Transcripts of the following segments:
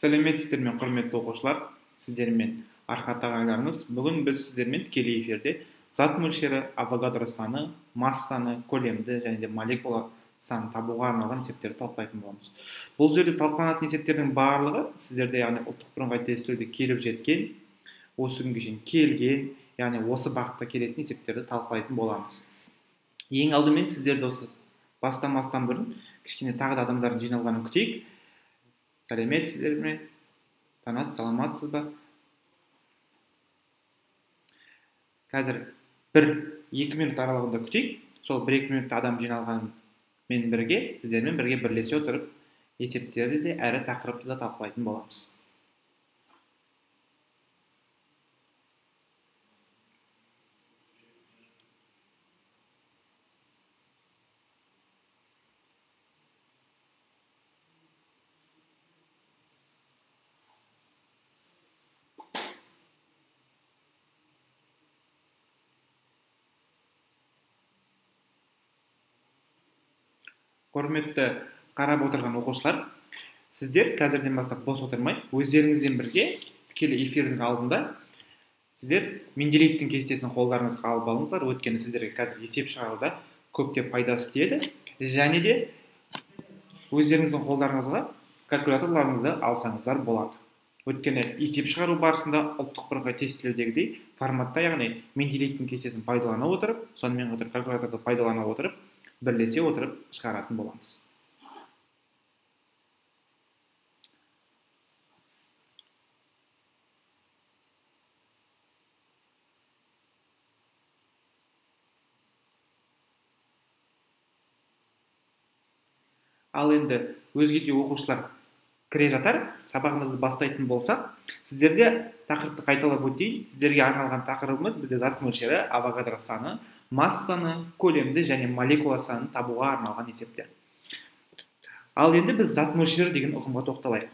Сәлеметсіздер ме, құрметті оқушылар, сіздермен Архат ағайларыңыз. Бүгін біз сіздермен тікелей эфирде зат мөлшері, авогадро саны, массаны, көлемді және де молекула санын табуға арналған есептерді талқылайтын боламыз. Бұл жерде талқыланатын есептердің барлығы сіздерде яғни ұлттық бірыңғай тестілеуде келіп жеткен, осы күнге шейін келген, яғни осы бағытта келетін есептерді талқылайтын боламыз. Ең алдымен сіздерді осы бастамастан бұрын кішкене тағы да адамдардың жиналғанын күтейік. Сәлеметсіздер ме? Саламатсыз ба? Қазір 1-2 минут аралығында күтейік. Сол 1-2 минутта адам жиналғанмен бірге, сіздермен бірге бірлесе отырып, есептерді де әрі тақырыпты да талқылайтын боламыз. Құрметті қарап отырған оқушылар, сіздер қазірден бастап бос отырмай, өздеріңізбен бірге тікелей эфирдің алдында сіздер Менделеевтің кестесін қолдарыңызға алып алыңыздар. Өйткені сіздерге қазір есеп шығаруда көптеп пайдасы тиеді. Және де өздеріңіздің қолдарыңызға калькуляторларыңызды алсаңыздар болады. Өйткені есеп шығару барысында ұлттық бірыңғай тестілеудегідей форматта, яғни Менделеевтің кестесін пайдалана отырып, сонымен қатар калькуляторды пайдалана отырып, бірлесе отырып шығаратын боламыз. Ал енді өзге де оқушылар кіре жатар, сабағымызды бастайтын болсақ, сіздерге тақырыпты қайталап өтейін. Сіздерге арналған тақырыбымыз бізде зат мөлшері, авогадро саны, массаны, көлемді және молекула санын табуға арналған есептер. Ал енді біз зат мөлшері деген ұғымға тоқталайық.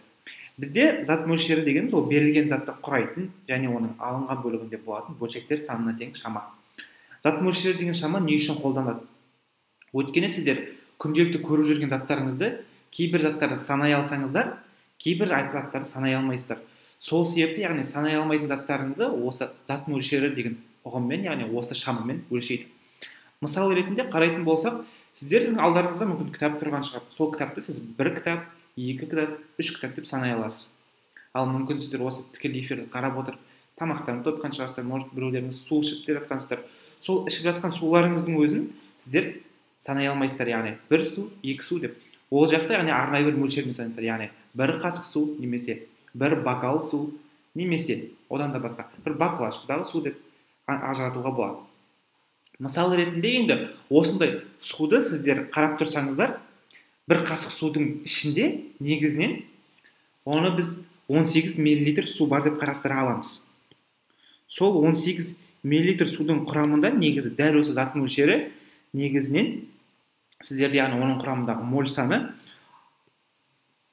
Бізде зат мөлшері деген сол берілген затты құрайтын және оның алынған бөлігінде болатын бөлшектер санына тең шама. Зат мөлшері деген шама не үшін қолданылады? Өйткені сіздер күнделікті көріп жүрген заттарыңызды кейбір заттарды санай алсаңыздар, кейбір заттарды санай алмайсыздар. Сол себепті, яғни санай алмайтын заттарыңызды осы зат мөлшері деген ұғыммен, яғни осы шамамен өлшейді. Мысал ретінде қарайтын болсақ, сіздердің алдарыңызда мүмкін кітап тұрған шығар. Сол кітапты сіз 1 кітап, 2 кітап, 3 кітап деп санай аласыз. Ал мүмкін сіздер осы тікелей эфирді қарап отырып, тамақтанып жатқан шығарсыздар, может біреулеріңіз су ішіп жатқансыздар. Сол ішіп жатқан суларыңыздың өзін сіздер санай алмайсыздар, яғни 1 су, 2 су деп. Ол жақта яғни арнайы бір мөлшермен санайсыздар, яғни 1 қасық су немесе 1 бокал су немесе одан да басқа 1 баклажкадағы су деп ажыратуға болады. Мысал ретінде енді осындай суды сіздер қарап тұрсаңыздар, 1 қасық судың ішінде негізінен оны біз 18 мл су бар деп қарастыра аламыз. Сол 18 мл судың құрамында негізі дәл осы зат мөлшері негізінен сіздерде яғни оның құрамындағы моль саны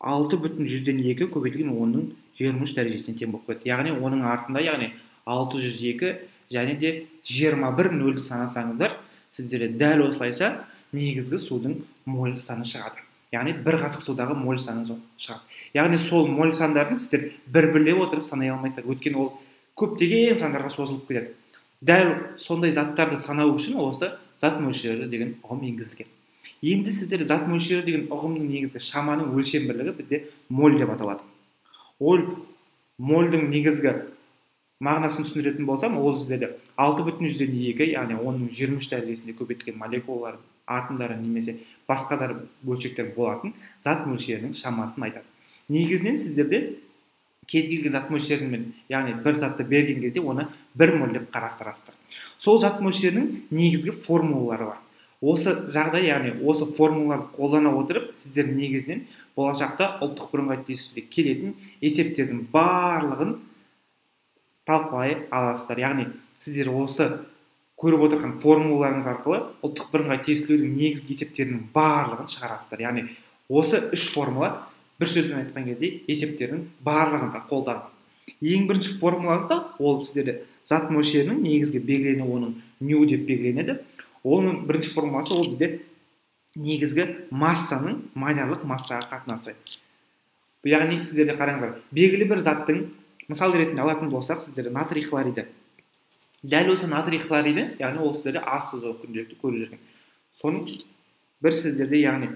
6,2 көбейтілген 10-ның 23 дәрежесіне тең болып кетті. Яғни оның артында, яғни 602 және де 21 нөлді санасаңыздар, сіздерде дәл осылайша негізгі судың моль саны шығады. Яғни 1 қасық судағы моль саны шығады. Яғни сол моль сандарын сіздер бір-бірлеп отырып санай алмайсыздар. Өйткені ол көптеген сандарға созылып кетеді. Дәл сондай заттарды санау үшін осы зат мөлшері деген ұғым енгізілген. Енді сіздер зат мөлшері деген ұғымның негізгі шаманың өлшем бірлігі бізде моль деп аталады. Ол мольдің негізгі мағынасын түсіндіретін болсам, ол сіздерде 6,2, яғни 10-ның 23 дәрежесінде көбейтілген молекулалар, атомдары немесе басқа да бөлшектер болатын зат мөлшерінің шамасын айтады. Негізінен сіздерде кез келген зат мөлшерімен, яғни бір затты берген кезде оны 1 моль деп қарастырасыздар. Сол зат мөлшерінің негізгі формулалары бар. Осы жағдай, яғни осы формулаларды қолдана отырып, сіздер негізінен болашақта ұлттық бірыңғай тестілеуде келетін есептердің барлығын талқылай аласыздар. Яғни сіздер осы көріп отырған формулаларыңыз арқылы ұлттық бірыңғай тестілеудің негізгі есептерінің барлығын шығарасыздар. Яғни осы 3 формула бір сөзбен айтқан кезде есептердің барлығында қолданылады. Ең бірінші формулаңызда ол сіздерде зат мөлшерінің негізгі белгіленуі оның ню деп белгіленеді. Оның бірінші формуласы ол бізде негізгі массаның малярлық массаға қатынасы. яғни сіздерде қараңыздар, белгілі бір заттың мысал ретінде алатын болсақ, сіздерде натрий хлориді. Дәл осы натрий хлориді, яғни ол сіздерде ас тұзы күнделікті көріп жүрген. Соның бір сіздерде яғни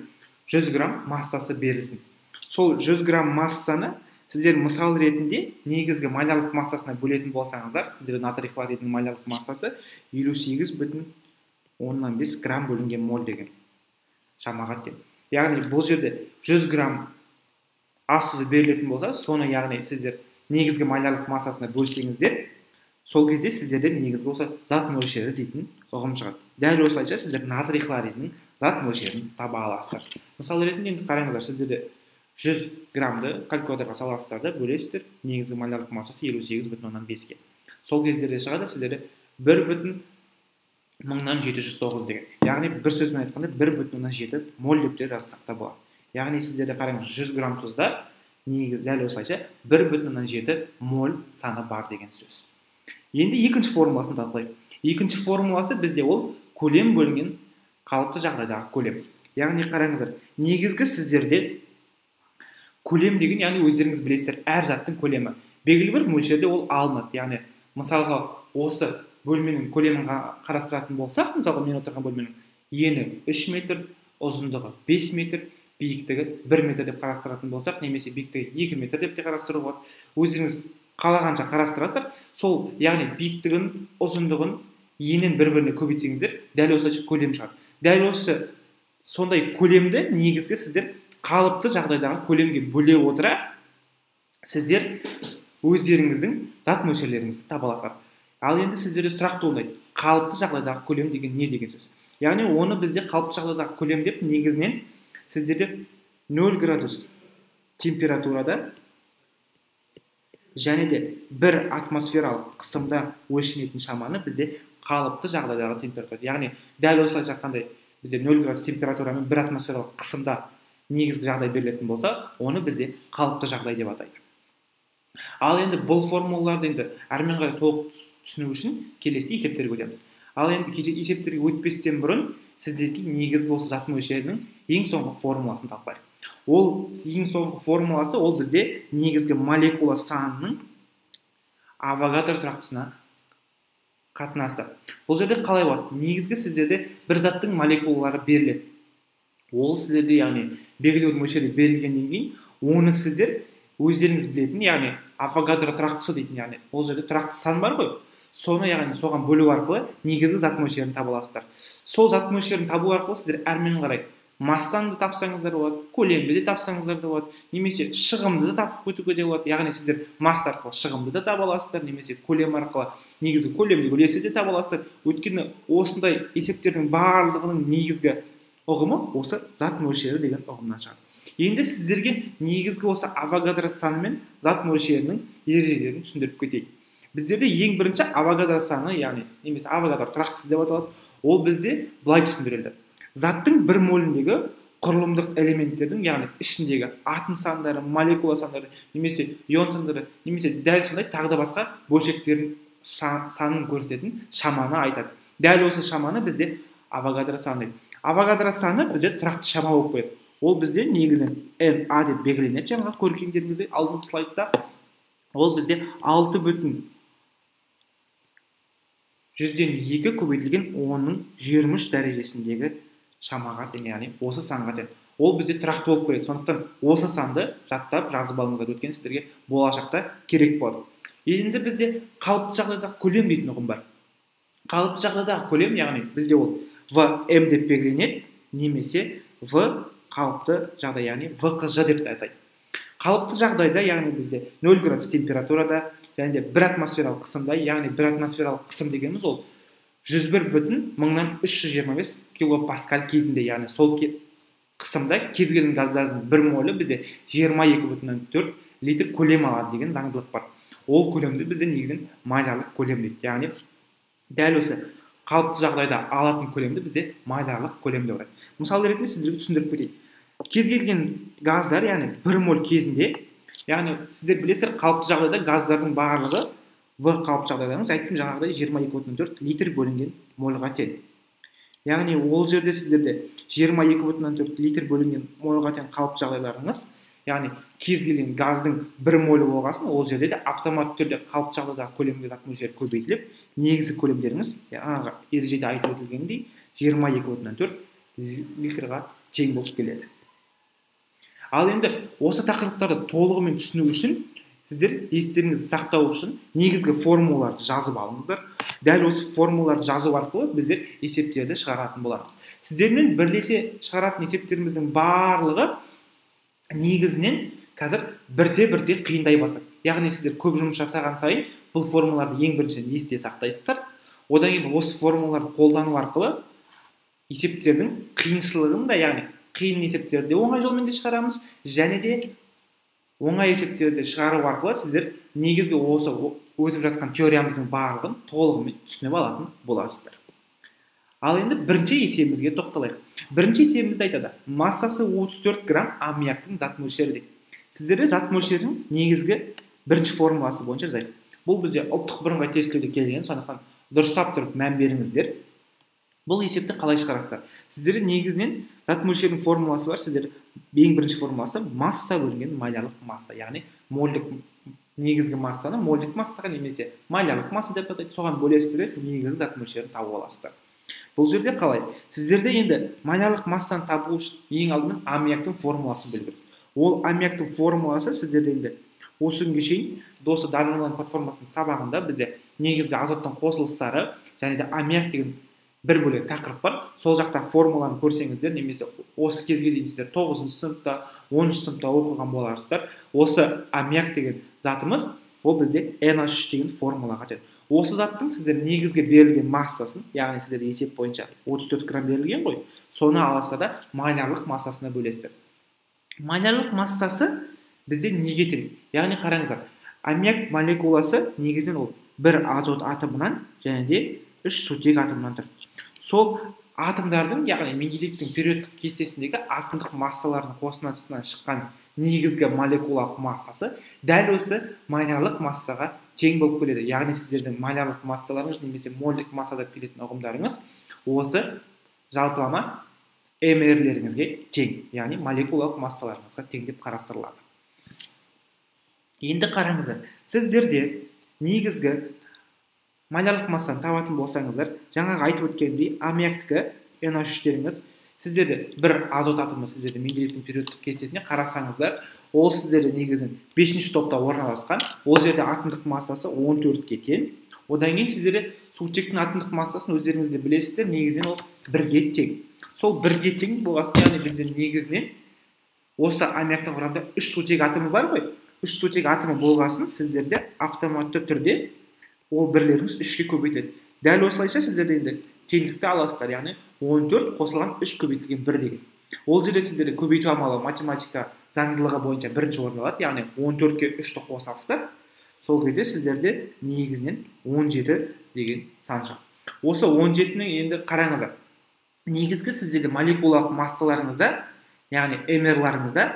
100 грамм массасы берілсін. Сол 100 грамм массаны сіздер мысал ретінде негізгі малярлық массасына бөлетін болсаңыздар, сіздерде натрий хлоридінің малярлық массасы 58,5 грамм бөлінген моль деген шамаға тең. Яғни бұл жерде 100 грамм ас тұзы берілетін болса, соны яғни сіздер негізгі малярлық массасына бөлсеңіздер, сол кезде сіздерде негізгі осы зат мөлшері дейтін ұғым шығады. Дәл осылайша сіздер натрий хлоридінің зат мөлшерін таба аласыздар. Мысал ретінде енді қараңыздар, сіздерде 100 граммды калькуляторға саласыздар да бөлесіздер, негізгі малярлық массасы 58,5-ге. Сол кездерде шығады сіздерде 1,0709 деген. Яғни бір сөзбен айтқанда 1,7 моль деп те жазсақ та болады. Яғни сіздерде қараңыз 100 грамм тұзда негізі дәл осылайша 1,7 моль саны бар деген сөз. Енді екінші формуласын талқылайық. Екінші формуласы бізде ол көлем бөлінген қалыпты жағдайдағы көлем. Яғни қараңыздар, негізгі сіздерде көлем деген, яғни өздеріңіз білесіздер, әр заттың көлемі белгілі бір мөлшерде ол алынады. Яғни мысалға осы бөлменің көлемін қарастыратын болсақ, мысалға мен отырған бөлменің ені 3 метр, ұзындығы 5 метр, биіктігі 1 метр деп қарастыратын болсақ, немесе биіктігі 2 метр деп те қарастыруға болады. Өздеріңіз қалағанша қарастырасыздар. Сол, яғни биіктігін, ұзындығын, енін бір-біріне көбейтсеңіздер, дәл осылайша көлем шығады. Дәл осы сондай көлемді негізгі сіздер қалыпты жағдайдағы көлемге бөле отыра, сіздер өздеріңіздің зат мөлшерлеріңізді таба аласыздар. Ал енді сіздерде сұрақ туындайды, қалыпты жағдайдағы көлем деген не деген сөз? Яғни оны бізде қалыпты жағдайдағы көлем деп негізінен сіздерде 0 градус температурада және де 1 атмосфералық қысымда өлшенетін шаманы бізде қалыпты жағдайдағы температура. Яғни дәл осылайша қандай бізде 0 градус температурамен 1 атмосфералық қысымда негізгі жағдай берілетін болса, оны бізде қалыпты жағдай деп атайды. Ал енді бұл формулаларды енді әрмен қарай толық түсіну үшін келесіде есептерге өтеміз. Ал енді есептерге өтпестен бұрын сіздерге негізгі осы зат мөлшерінің ең соңғы формуласын талқылайық. Ол ең соңғы формуласы ол бізде негізгі молекула санының Авогадро тұрақтысына қатынасы. Бұл жерде қалай болады? Негізгі сіздерде бір заттың молекулалары беріледі. Ол сіздерде яғни белгілі бір мөлшерде берілгеннен кейін, оны сіздер өздеріңіз білетін, яғни Авогадро тұрақтысы дейтін, яғни ол жерде тұрақты сан бар ғой. Соны яғни соған бөлу арқылы негізгі зат мөлшерін таба аласыздар. Сол зат мөлшерін табу арқылы сіздер әрмен қарай массаны да тапсаңыздар болады, көлемді де тапсаңыздар да болады, немесе шығымды да тапып өтуге де болады. Яғни сіздер масса арқылы шығымды да таба аласыздар, немесе көлем арқылы негізгі көлемдік үлесті де таба аласыздар. Өйткені осындай есептердің барлығының негізгі ұғымы осы зат мөлшері деген ұғымнан шығады. Енді сіздерге негізгі осы Авогадро саны мен зат мөлшерінің ережелерін түсіндіріп кетейік. Біздерде ең бірінші Авогадро саны, яғни немесе Авогадро тұрақтысы деп аталады. Ол бізде былай түсіндірілді. Заттың бір моліндегі құрылымдық элементтердің, яғни ішіндегі атом сандары, молекула сандары, немесе ион сандары, немесе дәл сондай тағы да басқа бөлшектердің санын көрсететін шаманы айтады. Дәл осы шаманы бізде Авогадро саны дейді. Авогадро саны бізде тұрақты шама болып қояды. Ол бізде негізінен NA деп белгіленеді, жаңағы көргендеріңізде алдыңғы слайдта. Ол бізде 6,2 көбейтілген 10-23 дәрежесіндегі шамаға тең, яғни осы санға тең. Ол бізде тұрақты болып келеді. Сондықтан осы санды жаттап жазып алыңыздар, өткен сіздерге болашақта керек болады. Енді бізде қалыпты жағдайдағы көлем дейтін ұғым бар. Қалыпты жағдайдағы көлем, яғни бізде ол VM деп белгіленеді, немесе В қалыпты жағдай, яғни ВКЖ деп те атайды. Қалыпты жағдайда, яғни бізде 0 градус температурада және де 1 атмосфералық қысымда, яғни 1 атмосфералық қысым дегеніміз ол 101,325 килопаскаль кезінде, яғни сол қысымда кез келген газдардың бір молі бізде 22,4 литр көлем алады деген заңдылық бар. Ол көлемді бізде негізінен малярлық көлем дейді. Яғни дәл осы қалыпты жағдайда алатын көлемді бізде малярлық көлем деп атайды. Мысал ретінде сіздерге түсіндіріп кетейік. Кез келген газдар, яғни 1 моль кезінде, яғни сіздер білесіздер, қалыпты жағдайда газдардың барлығы В қалыпты жағдайдаңыз айттым жаңағыдай 22,4 литр бөлінген мольға тең. Яғни ол жерде сіздерде 22,4 литр бөлінген мольға тең қалыпты жағдайларыңыз, яғни кез келген газдың 1 молі болғасын, ол жерде де автоматты түрде қалыпты жағдайдағы көлемге зат мөлшері көбейтіліп, негізгі көлемдеріңіз жаңағы ережеде айтып өтілгендей 22,4 литрға тең болып келеді. Ал енді осы тақырыптарды толығымен түсіну үшін сіздер естеріңізді сақтау үшін негізгі формулаларды жазып алыңыздар. Дәл осы формулаларды жазу арқылы біздер есептерді шығаратын боламыз. Сіздермен бірлесе шығаратын есептеріміздің барлығы негізінен қазір бірте-бірте қиындай бастады. Яғни сіздер көп жұмыс жасаған сайын бұл формулаларды ең біріншіден есте сақтайсыздар. Одан кейін осы формулаларды қолдану арқылы есептердің қиыншылығын да, яғни қиын есептерді оңай жолмен де шығарамыз, және де оңай есептерді шығару арқылы сіздер негізгі осы өтіп жатқан теориямыздың барлығын толығымен түсініп алатын боласыздар. Ал енді бірінші есебімізге тоқталайық. Бірінші есебімізді айтады: массасы 34 грамм аммиактың зат мөлшері дейді. Сіздерде зат мөлшерінің негізгі бірінші формуласы бойынша жазайық. Бұл бізде ұлттық бірыңғай тестілеуде келген, сондықтан дұрыстап тұрып мән беріңіздер. Бұл есепті қалай шығарасыздар? Сіздерде негізінен зат мөлшерінің формуласы бар. Сіздер ең бірінші формуласы масса бөлінген малярлық масса, яғни мольдік негізгі массаны мольдік массаға немесе малярлық масса деп атайды. Соған бөлесіздер, негізгі зат мөлшерін тауып аласыздар. Бұл жерде қалай? Сіздерде енді малярлық массаны табу үшін ең алдымен аммиактың формуласын білу керек. Ол аммиактың формуласы сіздерде енді осы күнге шейін досы Дармонлан платформасының сабағында бізде негізгі азоттың қосылыстары және де аммиак деген бір бөлек тақырып бар. Сол жақта формуланы көрсеңіздер, немесе осы кезге дейін сіздер 9-шы сыныпта, 10-шы сыныпта оқыған боларсыздар. Осы аммиак деген затымыз, ол бізде NH3 деген формулаға жатады. Осы заттың сіздер негізгі берілген массасын, яғни сіздер есеп бойынша 34 грамм берілген ғой, соны аласыздар да малярлық массасына бөлесіздер. Малярлық массасы бізде неге тең? Яғни қараңыздар, аммиак молекуласы негізінен ол бір азот атомынан және де 3 сутек атомынан тұрады. Сол атомдардың, яғни Менделеевтің периодтық кестесіндегі атомдық массалардың қосындысынан шыққан негізгі молекулалық массасы дәл осы малярлық массаға тең болып келеді. Яғни сіздердің малярлық массаларыңыз немесе мольдік масса деп келетін ұғымдарыңыз осы жалпылама МР-леріңізге тең, яғни молекулалық массаларыңызға тең деп қарастырылады. Енді қараңыздар, сіздерде негізгі малярлық массаны табатын болсаңыздар, жаңағы айтып өткендей аммиактікі NH3-теріңіз, сіздерде бір азот атомы сіздерде Менделеевтің периодтық кестесіне қарасаңыздар, ол сіздерде негізінен 5-ші топта орналасқан. Ол жерде атомдық массасы 14-ге тең. Одан кейін сіздерде сутектің атомдық массасын өздеріңіз де білесіздер, негізінен ол 1-ге тең. Сол 1-ге тең болғасын, яғни бізде негізінен осы аммиактың құрамында 3 сутек атомы бар ғой. 3 сутек атомы болғасын, сіздерде автоматты түрде ол бірлеріңіз 3-ге көбейтіледі. Дәл осылайша сіздерде енді теңдікті аласыздар, яғни 14 қосылған 3 көбейтілген 1 деген. Ол жерде сіздерде көбейту амалы математика заңдылығы бойынша бірінші орын алады, яғни 14-ке 3-ті қосасыздар. Сол кезде сіздерде негізінен 17 деген сан шығады. Осы 17-нің енді қараңыздар, негізгі сіздерде молекулалық массаларыңызда, яғни МР-ларыңызда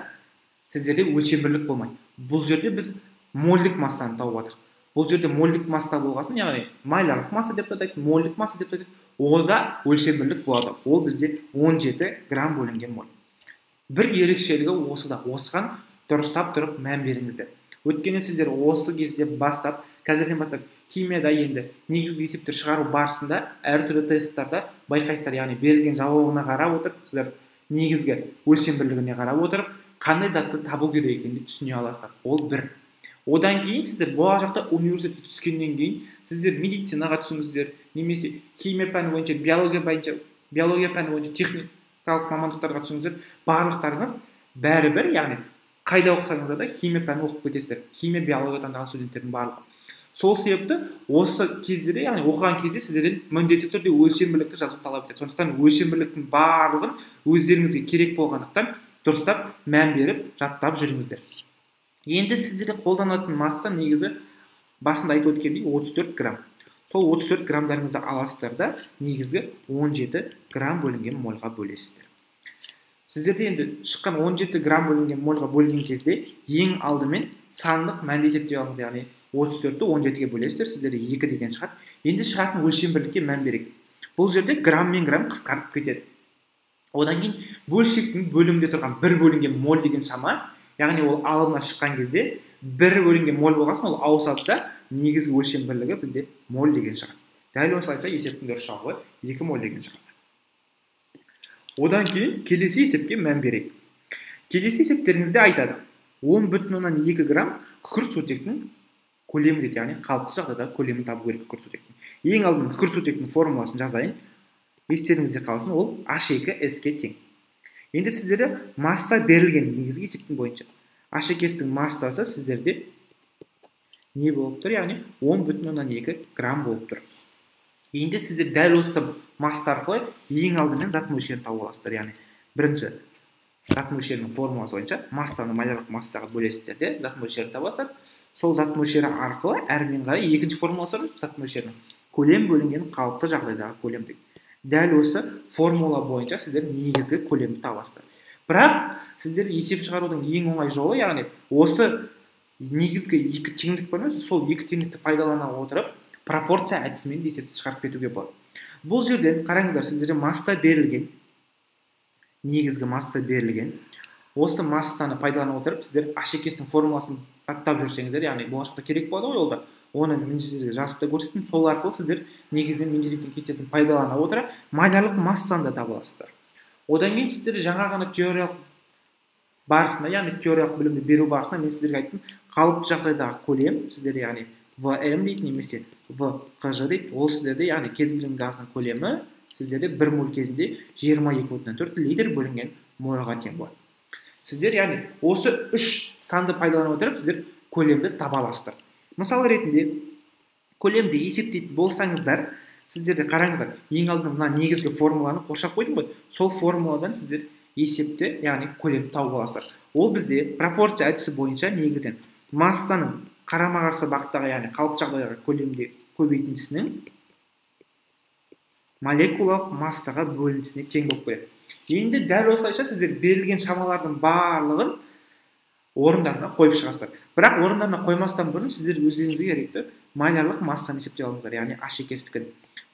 сіздерде өлшембірлік болмайды. Бұл жерде біз мольдік массаны тауып жатырмыз. Бұл жерде мольдік масса болғасын, яғни малярлық масса деп атайды, мольдік масса деп атайды, онда өлшембірлік болады. Ол бізде 17 грамм бөлінген моль. Бір ерекшелігі осыда. Осыған дұрыстап тұрып мән беріңіздер. Өйткені сіздер осы кезде бастап, қазірден бастап химияда енді негізгі есептер шығару барысында әртүрлі тесттарда байқайсыздар, яғни берілген жауабына қарап отырып, сіздер негізгі өлшембірлігіне қарап отырып, қандай затты табу керек екенін түсіне аласыздар. Ол бір. Одан кейін сіздер болашақта университетке түскеннен кейін сіздер медицинаға түсіңіздер, немесе химия пәні бойынша, биология пәні бойынша техникалық мамандықтарға түсіңіздер, барлықтарыңыз бәрібір, яғни қайда оқысаңыздар да химия пәні оқып кетесіздер. Химия, биология таңдаған студенттердің барлығы. Сол себепті осы кездерде, яғни оқыған кезде сіздерден міндетті түрде өлшембірлікті жазу талап етеді. Сондықтан өлшембірліктің барлығын өздеріңізге керек болғандықтан дұрыстап мән беріп жаттап жүріңіздер. Енді сіздерде қолданатын масса негізі басында айтып өткендей 34 грамм. Сол 34 граммдарыңызды аласыздар да негізгі 17 грамм бөлінген мольға бөлесіздер. Сіздерде енді шыққан 17 грамм бөлінген мольға бөлген кезде ең алдымен сандық мәнді есептей алыңыз, яғни 34-ті 17-ге бөлесіздер, сіздерде 2 деген шығады. Енді шығатын өлшембірлікке мән берейік. Бұл жерде грамм мен грамм қысқарып кетеді. Одан кейін бөлшектің бөлімінде тұрған 1 бөлінген моль деген шама, яғни ол алымнан шыққан кезде 1 бөлінген моль болған соң ол ауысады да негізгі өлшем бірлігі бізде моль деген шығады. Дәл осылайша есептің дұрыс жауабы 2 моль деген шығады. Одан кейін келесі есепке мән берейік. Келесі есептеріңізде айтады 10,2 грамм күкірт сутектің көлемі дейді, яғни қалыпты жағдайда көлемін табу керек күкірт сутектің. Ең алдымен күкірт сутектің формуласын жазайын. Естеріңізде қалсын, ол H2S-ке тең. Енді сіздерде масса берілген негізгі есептің бойынша. H2S-тің массасы сіздерде не болып тұр, яғни 10,2 грамм болып тұр. Енді сіздер дәл осы масса арқылы ең алдымен зат мөлшерін тауып аласыздар. Яғни бірінші зат мөлшерінің формуласы бойынша массаны малярлық массаға бөлесіздер де зат мөлшерін табасыздар. Сол зат мөлшері арқылы әрмен қарай екінші формуласы бар зат мөлшерінің көлем бөлінген қалыпты жағдайдағы көлем дейді. Дәл осы формула бойынша сіздер негізгі көлемді табасыздар. Бірақ сіздер есеп шығарудың ең оңай жолы, яғни осы негізгі екі теңдік бар ма, сол екі теңдікті пайдалана отырып пропорция әдісімен есепті шығарып кетуге болады. Бұл жерден қараңыздар, сіздерде масса берілген, негізгі масса берілген. Осы массаны пайдалана отырып сіздер H2S-тің формуласын аттап жүрсеңіздер, яғни болашақта керек болады ғой олда. Оны мен сіздерге жазып та көрсеттім. Сол арқылы сіздер негізінен Менделеевтің кестесін пайдалана отыра малярлық массаны да таба аласыздар. Одан кейін сіздер жаңа ғана теориялық барысында, яғни теориялық білімді беру барысында мен сіздерге айттым, қалыпты жағдайдағы көлем сіздерде яғни ВМ дейді немесе ВКЖ дейді. Ол сіздерде яғни кез келген газдың көлемі сіздерде 1 моль кезінде 22,4 литр бөлінген мольға тең болады. Сіздер яғни осы үш санды пайдалана отырып сіздер көлемді таба аласыздар. Мысал ретінде көлемді есептейтін болсаңыздар, сіздерде қараңыздар, ең алдымен мына негізгі формуланы қоршап қойдым ғой. Сол формуладан сіздер есепті, яғни көлемді тауып аласыздар. Ол бізде пропорция әдісі бойынша негізінен массаның қарама-қарсы бағыттағы, яғни қалыпты жағдайдағы көлемде көбейтіндісінің молекулалық массаға бөлінісіне тең болып келеді. Енді дәл осылайша сіздер берілген шамалардың барлығын орындарына қойып шығасыздар. Бірақ орындарына қоймастан бұрын сіздер өздеріңізге керекті малярлық массаны есептеп алыңыздар, яғни H2S-тікін.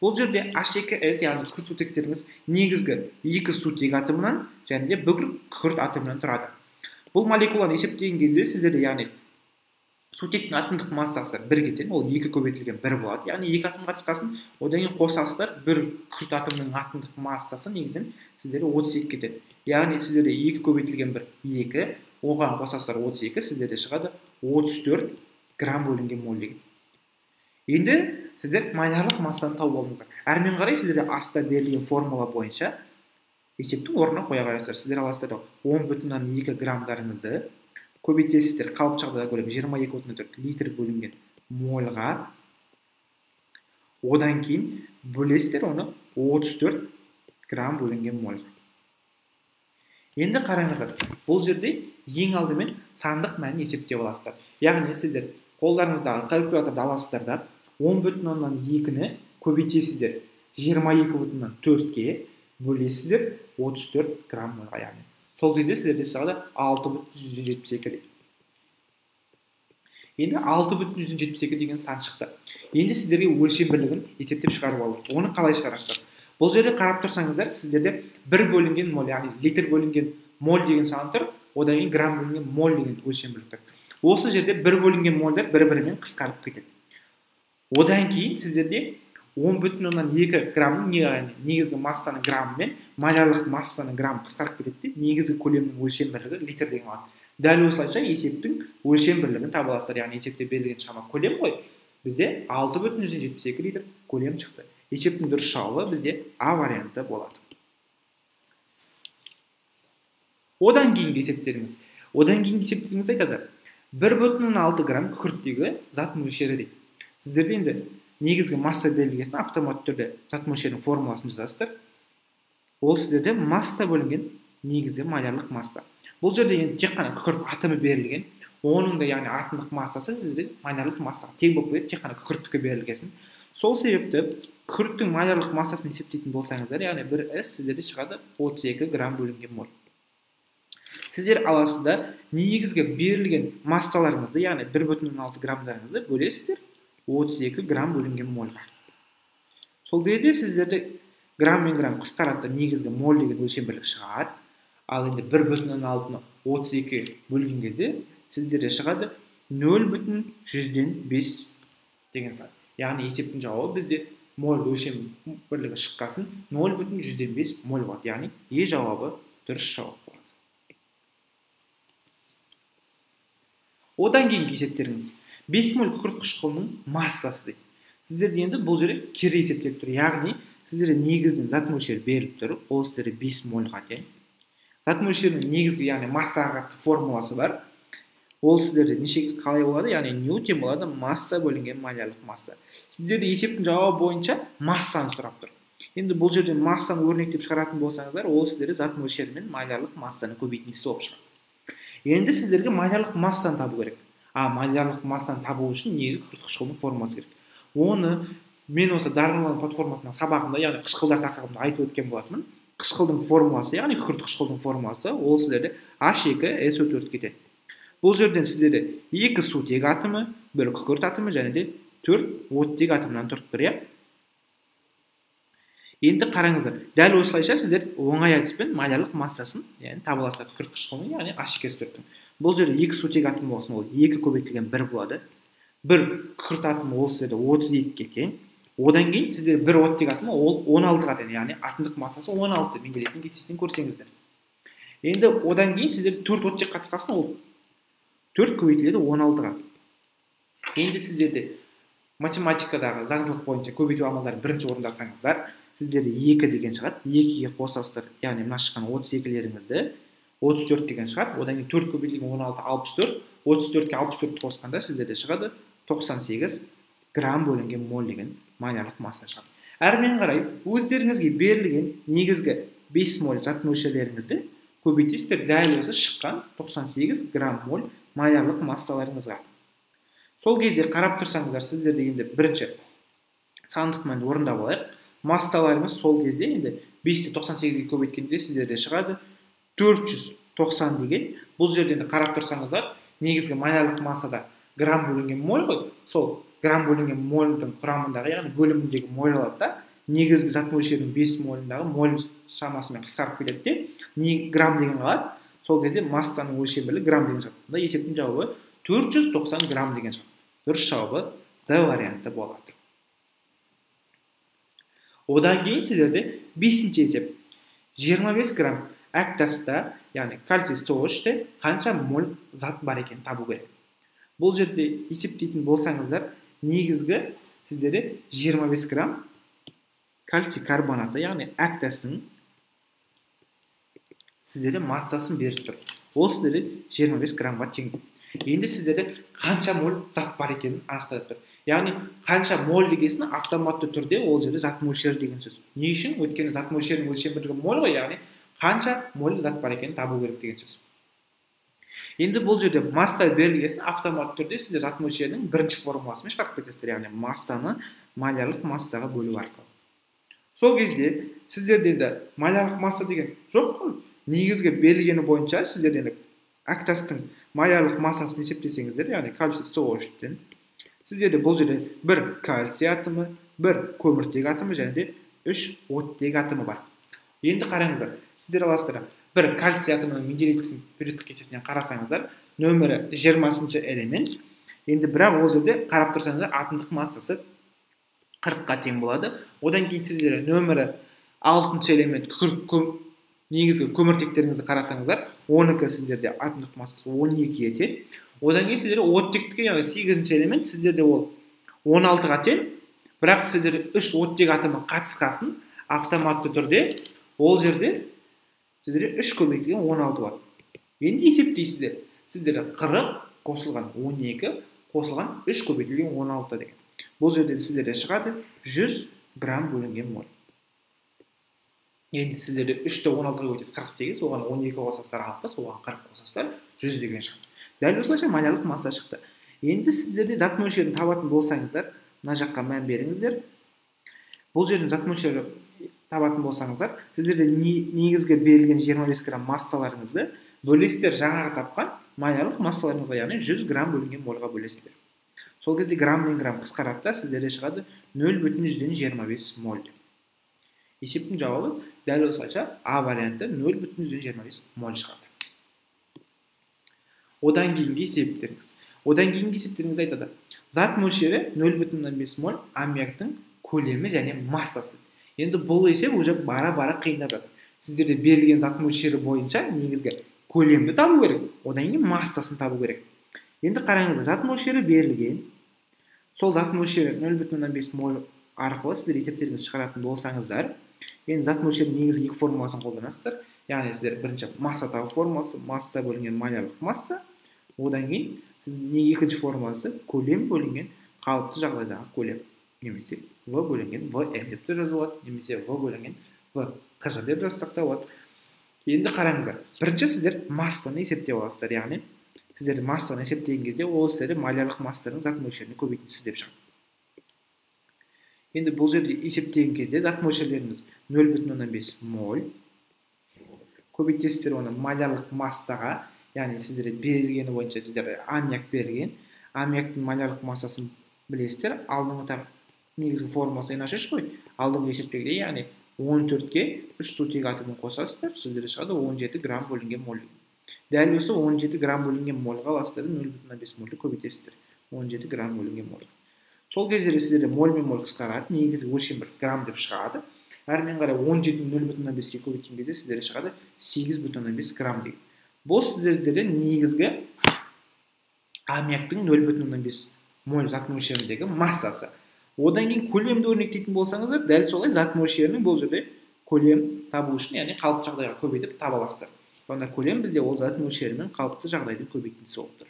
Бұл жерде H2S, яғни күкірт сутектеріңіз негізгі екі сутек атомынан және де бір күкірт атомынан тұрады. Бұл молекуланы есептеген кезде сіздерде яғни сутектің атомдық массасы 1-ге тең, ол 2 көбейтілген 1 болады. Яғни 2 атом қатысқасын, одан кейін қосасыздар, бір күкірт атомның атомдық массасы негізінен сіздерде 32 кетеді. Яғни сіздерде 2 көбейтілген 1 2, оған қосасыздар 32, сіздерде шығады 34 грамм бөлінген моль деген. Енді сіздер малярлық массаны тауып алдыңыздар. Әрмен қарай сіздерде астта берілген формула бойынша есептің орнына қоя қоясыздар. Сіздер аласыздар 10,2 граммдарыңызды көбейтесіздер, қалыпты жағдайда көлем 22,4 литр бөлінген мольға. Одан кейін бөлесіздер оны 34 грамм бөлінген мольға. Енді қараңыздар, бұл жерде ең алдымен сандық мәнін есептеп аласыздар. Яғни сіздер қолдарыңыздағы калькуляторды аласыздар да 10,2-ні көбейтесіздер 22,4-ге бөлесіздер 34 грамм мольға, яғни. Сол кезде сіздерде шығады 6,172 дейді. Енді 6,172 деген сан шықты. Енді сіздерге өлшем бірлігін есептеп шығарып алып. Оны қалай шығарасыздар? Бұл жерде қарап тұрсаңыздар, сіздерде 1 бөлінген моль, яғни литр бөлінген моль деген сан тұр, одан кейін грамм бөлінген моль деген өлшем бірлік тұр. Осы жерде 1 бөлінген мольдар бір-бірімен қысқарып кетеді. Одан кейін сіздерде 10,2 граммның негізгі массаның граммы мен малярлық массаның граммы қысқарып кетеді, негізгі көлемнің өлшем бірлігі литр деген алады. Дәл осылайша есептің өлшем бірлігін таба аласыздар. Яғни есепте берілген шама көлем ғой, бізде 6,172 литр көлем шықты. Есептің дұрыс жауабы бізде А варианты болады. Одан кейінгі есептеріңіз айтады 1,6 грамм күкірттегі зат мөлшері дейді. Сіздерде енді негізгі масса берілгесін автоматты түрде зат мөлшерінің формуласын жазасыздар. Ол сіздерде масса бөлінген негізгі малярлық масса. Бұл жерде енді тек қана күкірт атомы берілген, оның да яғни атомдық массасы сіздерде малярлық массаға тең болып келеді, тек қана күкірттікі берілгесін. Сол себепті күкірттің малярлық массасын есептейтін болсаңыздар, яғни 1S сіздерде шығады 32 грамм бөлінген моль. Сіздер аласыздар негізгі берілген массаларыңызды, яғни 1,6 граммдарыңызды бөлесіздер 32 грамм бөлінген мольға. Сол кезде сіздерде грамм мен грамм қысқарады, негізгі моль деген өлшем бірлік шығады. Ал енді 1,6-32 бөлген кезде сіздерде шығады 0,5 деген сан. Яғни есептің жауабы бізде моль өлшем бірлігі шыққасын 0,5 моль болады. Яғни жауабы дұрыс жауап болады. Одан кейінгі есептеріңіз 5 моль күкірт қышқылының массасы дейді. Сіздерде енді бұл жерде кері есептеліп тұр. Яғни сіздерде негізінен зат мөлшері беріліп тұр. Ол сіздерде 5 мольға тең. Зат мөлшерінің негізгі, яғни массаға қатысты формуласы бар. Ол сіздерде нешеге қалай болады? Яғни ньютон болады, масса бөлінген малярлық масса. Сіздерде есептің жауабы бойынша массаны сұрап тұр. Енді бұл жерде массаны өрнектеп шығаратын болсаңыздар, ол сіздерде зат мөлшері мен малярлық массаны көбейтіндісі болып шығады. Енді сіздерге малярлық массаны табу керек. Малярлық массаны табу үшін негізгі күкірт қышқылының формуласы керек. Оны мен осы Дарвин платформасының сабағында, яғни қышқылдар тақырыбында айтып өткен болатынмын. Қышқылдың формуласы, яғни күкірт қышқылдың формуласы, ол сіздерде H2SO4 кетеді. Бұл жерден сіздерде 2 сутек атомы, 1 күкірт атомы және де 4 оттек атомынан тұрып тұр, иә? Енді қараңыздар, дәл осылайша сіздер оңай әдіспен малярлық массасын, яғни таба аласыздар күкірт қышқылының, яғни H2SO4-тің. Бұл жерде 2 сутек атомы болсын, ол 2 көбейтілген 1 болады. 1 күкірт атомы ол сіздерде 32-ге тең. Одан кейін сіздер 1 оттек атомы ол 16-ға тең, яғни атомдық массасы 16. Менделеевтің кестесінен көрсеңіздер. Енді одан кейін сіздер 4 оттек қатысқасын, ол 4 көбейтіледі 16-ға. Енді сіздерде математикадағы заңдылық бойынша көбейту амалдарын бірінші орындасаңыздар, сіздерде 2 деген шығады. 2-ге қосасыздар, яғни мына шыққан 32-леріңізді 34 деген шығады. Одан кейін 4 көбейтілген 16 64. 34-ке 64 қосқанда сіздерде шығады 98 грамм бөлінген моль деген малярлық масса шығады. Әрмен қарай өздеріңізге берілген негізгі 5 моль зат мөлшерлеріңізді көбейтесіздер дәл осы шыққан 98 грамм моль малярлық массаларыңызға. Сол кезде қарап тұрсаңыздар, сіздерде енді бірінші сандық мәнді орындап алайық. Массаларыңыз сол кезде енді 5-ті 98-ге көбейткенде сіздерде шығады 490 деген. Бұл жерден қарап тұрсаңыздар, негізгі малярлық массада грамм бөлінген моль ғой. Сол грамм бөлінген мольдің құрамындағы, яғни бөліміндегі моль алады да, негізгі зат мөлшерінің 5 моліндағы моль шамасымен қысқарып кетеді де, грамм деген қалады. Сол кезде массаның өлшем бірлігі грамм деген шығады. Бұнда есептің жауабы 490 грамм деген шығады. Дұрыс жауабы Д варианты болады. Одан кейін сіздерде 5-ші есеп 25 грамм әктаста, яғни кальций С3-те қанша моль зат бар екен табу керек. Бұл жерде есептейтін болсаңыздар, негізгі сіздерде 25 грамм кальций карбонаты, яғни әктасының сіздерде массасын беріп тұр. Ол сіздерде 25 граммға тең. Енді сіздерде қанша моль зат бар екенін анықтап тұр. Яғни қанша моль дегесін автоматты түрде ол жерде зат мөлшері деген сөз. Не үшін? Өйткені зат мөлшерінің өлшем бірлігі моль ғой, яғни қанша моль зат бар екенін табу керек деген сөз. Енді бұл жерде масса берілгесін автоматты түрде сіздер зат мөлшерінің бірінші формуласымен шығарып кетесіздер, яғни массаны малярлық массаға бөлу арқылы. Сол кезде сіздерде енді малярлық масса деген жоқ қой. Негізгі берілгені бойынша сіздер енді әктастың малярлық массасын есептесеңіздер, яғни кальций С3-тен сіздерде бұл жерде 1 кальций атомы, 1 көміртек атомы және де 3 оттек атомы бар. Енді қараңыздар, сіздер аласыздар 1 кальций атомының Менделеевтің периодтық кестесінен қарасаңыздар, нөмірі 20-шы элемент. Енді бірақ ол жерде қарап тұрсаңыздар, атомдық массасы 40-қа тең болады. Одан кейін сіздер нөмірі 6-шы элемент негізгі көміртектеріңізді қарасаңыздар, 12 сіздерде атомдық массасы 12-ге тең. Одан кейін сіздерде оттектікі, яғни 8-ші элемент сіздерде ол 16-ға тең. Бірақ сіздерде 3 оттек атомы қатысқасын автоматты түрде ол жерде сіздерде 3 көбейтілген 16 бар. Енді есептейсіздер. Сіздерде 40 қосылған 12 қосылған 3 көбейтілген 16 деген. Бұл жерде сіздерде шығады 100 грамм бөлінген моль. Енді сіздерде 3-ті 16-ға көбейтесіз 48, оған 12 қосасыздар 60, оған 40 қосасыздар 100 деген шығады. Дәл осылайша малярлық масса шықты. Енді сіздерде зат мөлшерін табатын болсаңыздар, мына жаққа мән беріңіздер. Бұл жерден зат мөлшерін табатын болсаңыздар, сіздерде негізгі берілген 25 грамм массаларыңызды бөлесіздер жаңағы тапқан малярлық массаларыңызға, яғни 100 грамм бөлінген мольға бөлесіздер. Сол кезде грамм мен грамм қысқарады да, сіздерде шығады 0,25 моль. Есептің жауабы дәл осылайша А варианты 0,25 моль шығады. Одан кейінгі есептеріңіз. Айтады. Зат мөлшері 0,5 моль аммиактың көлемі және массасы. Енді бұл есеп уже бара-бара қиындап жатыр. Сіздерде берілген зат мөлшері бойынша негізгі көлемді табу керек, одан кейін массасын табу керек. Енді қараңыздар, зат мөлшері берілген. Сол зат мөлшері 0,5 моль арқылы сіздер есептеріңізді шығаратын болсаңыздар, енді зат мөлшерінің негізгі екі формуласын қолданасыздар. Яғни сіздер бірінші масса табу формуласы, масса бөлінген малярлық масса, одан кейін екінші формуласы көлем бөлінген қалыпты жағдайдағы көлем, немесе В бөлінген ВМ деп те жазылады, немесе В бөлінген ВКЖ деп жазсақ та болады. Енді қараңыздар, бірінші сіздер массаны есептеп аласыздар, яғни сіздер массаны есептеген кезде ол сіздерде малярлық массаның зат мөлшеріне көбейтіндісі деп шығады. Енді бұл жерде есептеген кезде зат мөлшерлеріңіз 0,5 моль, көбейтесіздер оны малярлық массаға, яғни сіздерде берілгені бойынша сіздерде аммиак берілген, аммиактың малярлық массасын білесіздер, алдыңғы негізгі формуласы NH3 қой, алдыңғы есептегіде, яғни 14-ке 3 сутек атомын қосасыздар, сіздерде шығады 17 грамм бөлінген моль. Дәл осы 17 грамм бөлінген мольға аласыздар, 0,5 мольді көбейтесіздер, 17 грамм бөлінген моль. Сол кездері сіздерде моль мен моль қысқарады, негізгі өлшем бір грамм деп шығады. Әрмен қарай 17-0,5-ке көбейткен кезде сіздерде шығады 8,5 грамм деген. Бұл сіздерде негізгі аммиактың 0,5 моль зат мөлшеріндегі массасы. Одан кейін көлемді өрнектейтін болсаңыздар, дәл солай зат мөлшерінің бұл жерде көлем табу үшін, яғни қалыпты жағдайға көбейтіп таба аласыздар. Онда көлем бізде ол зат мөлшерінің қалыпты жағдайдың көбейтіндісі болып тұр.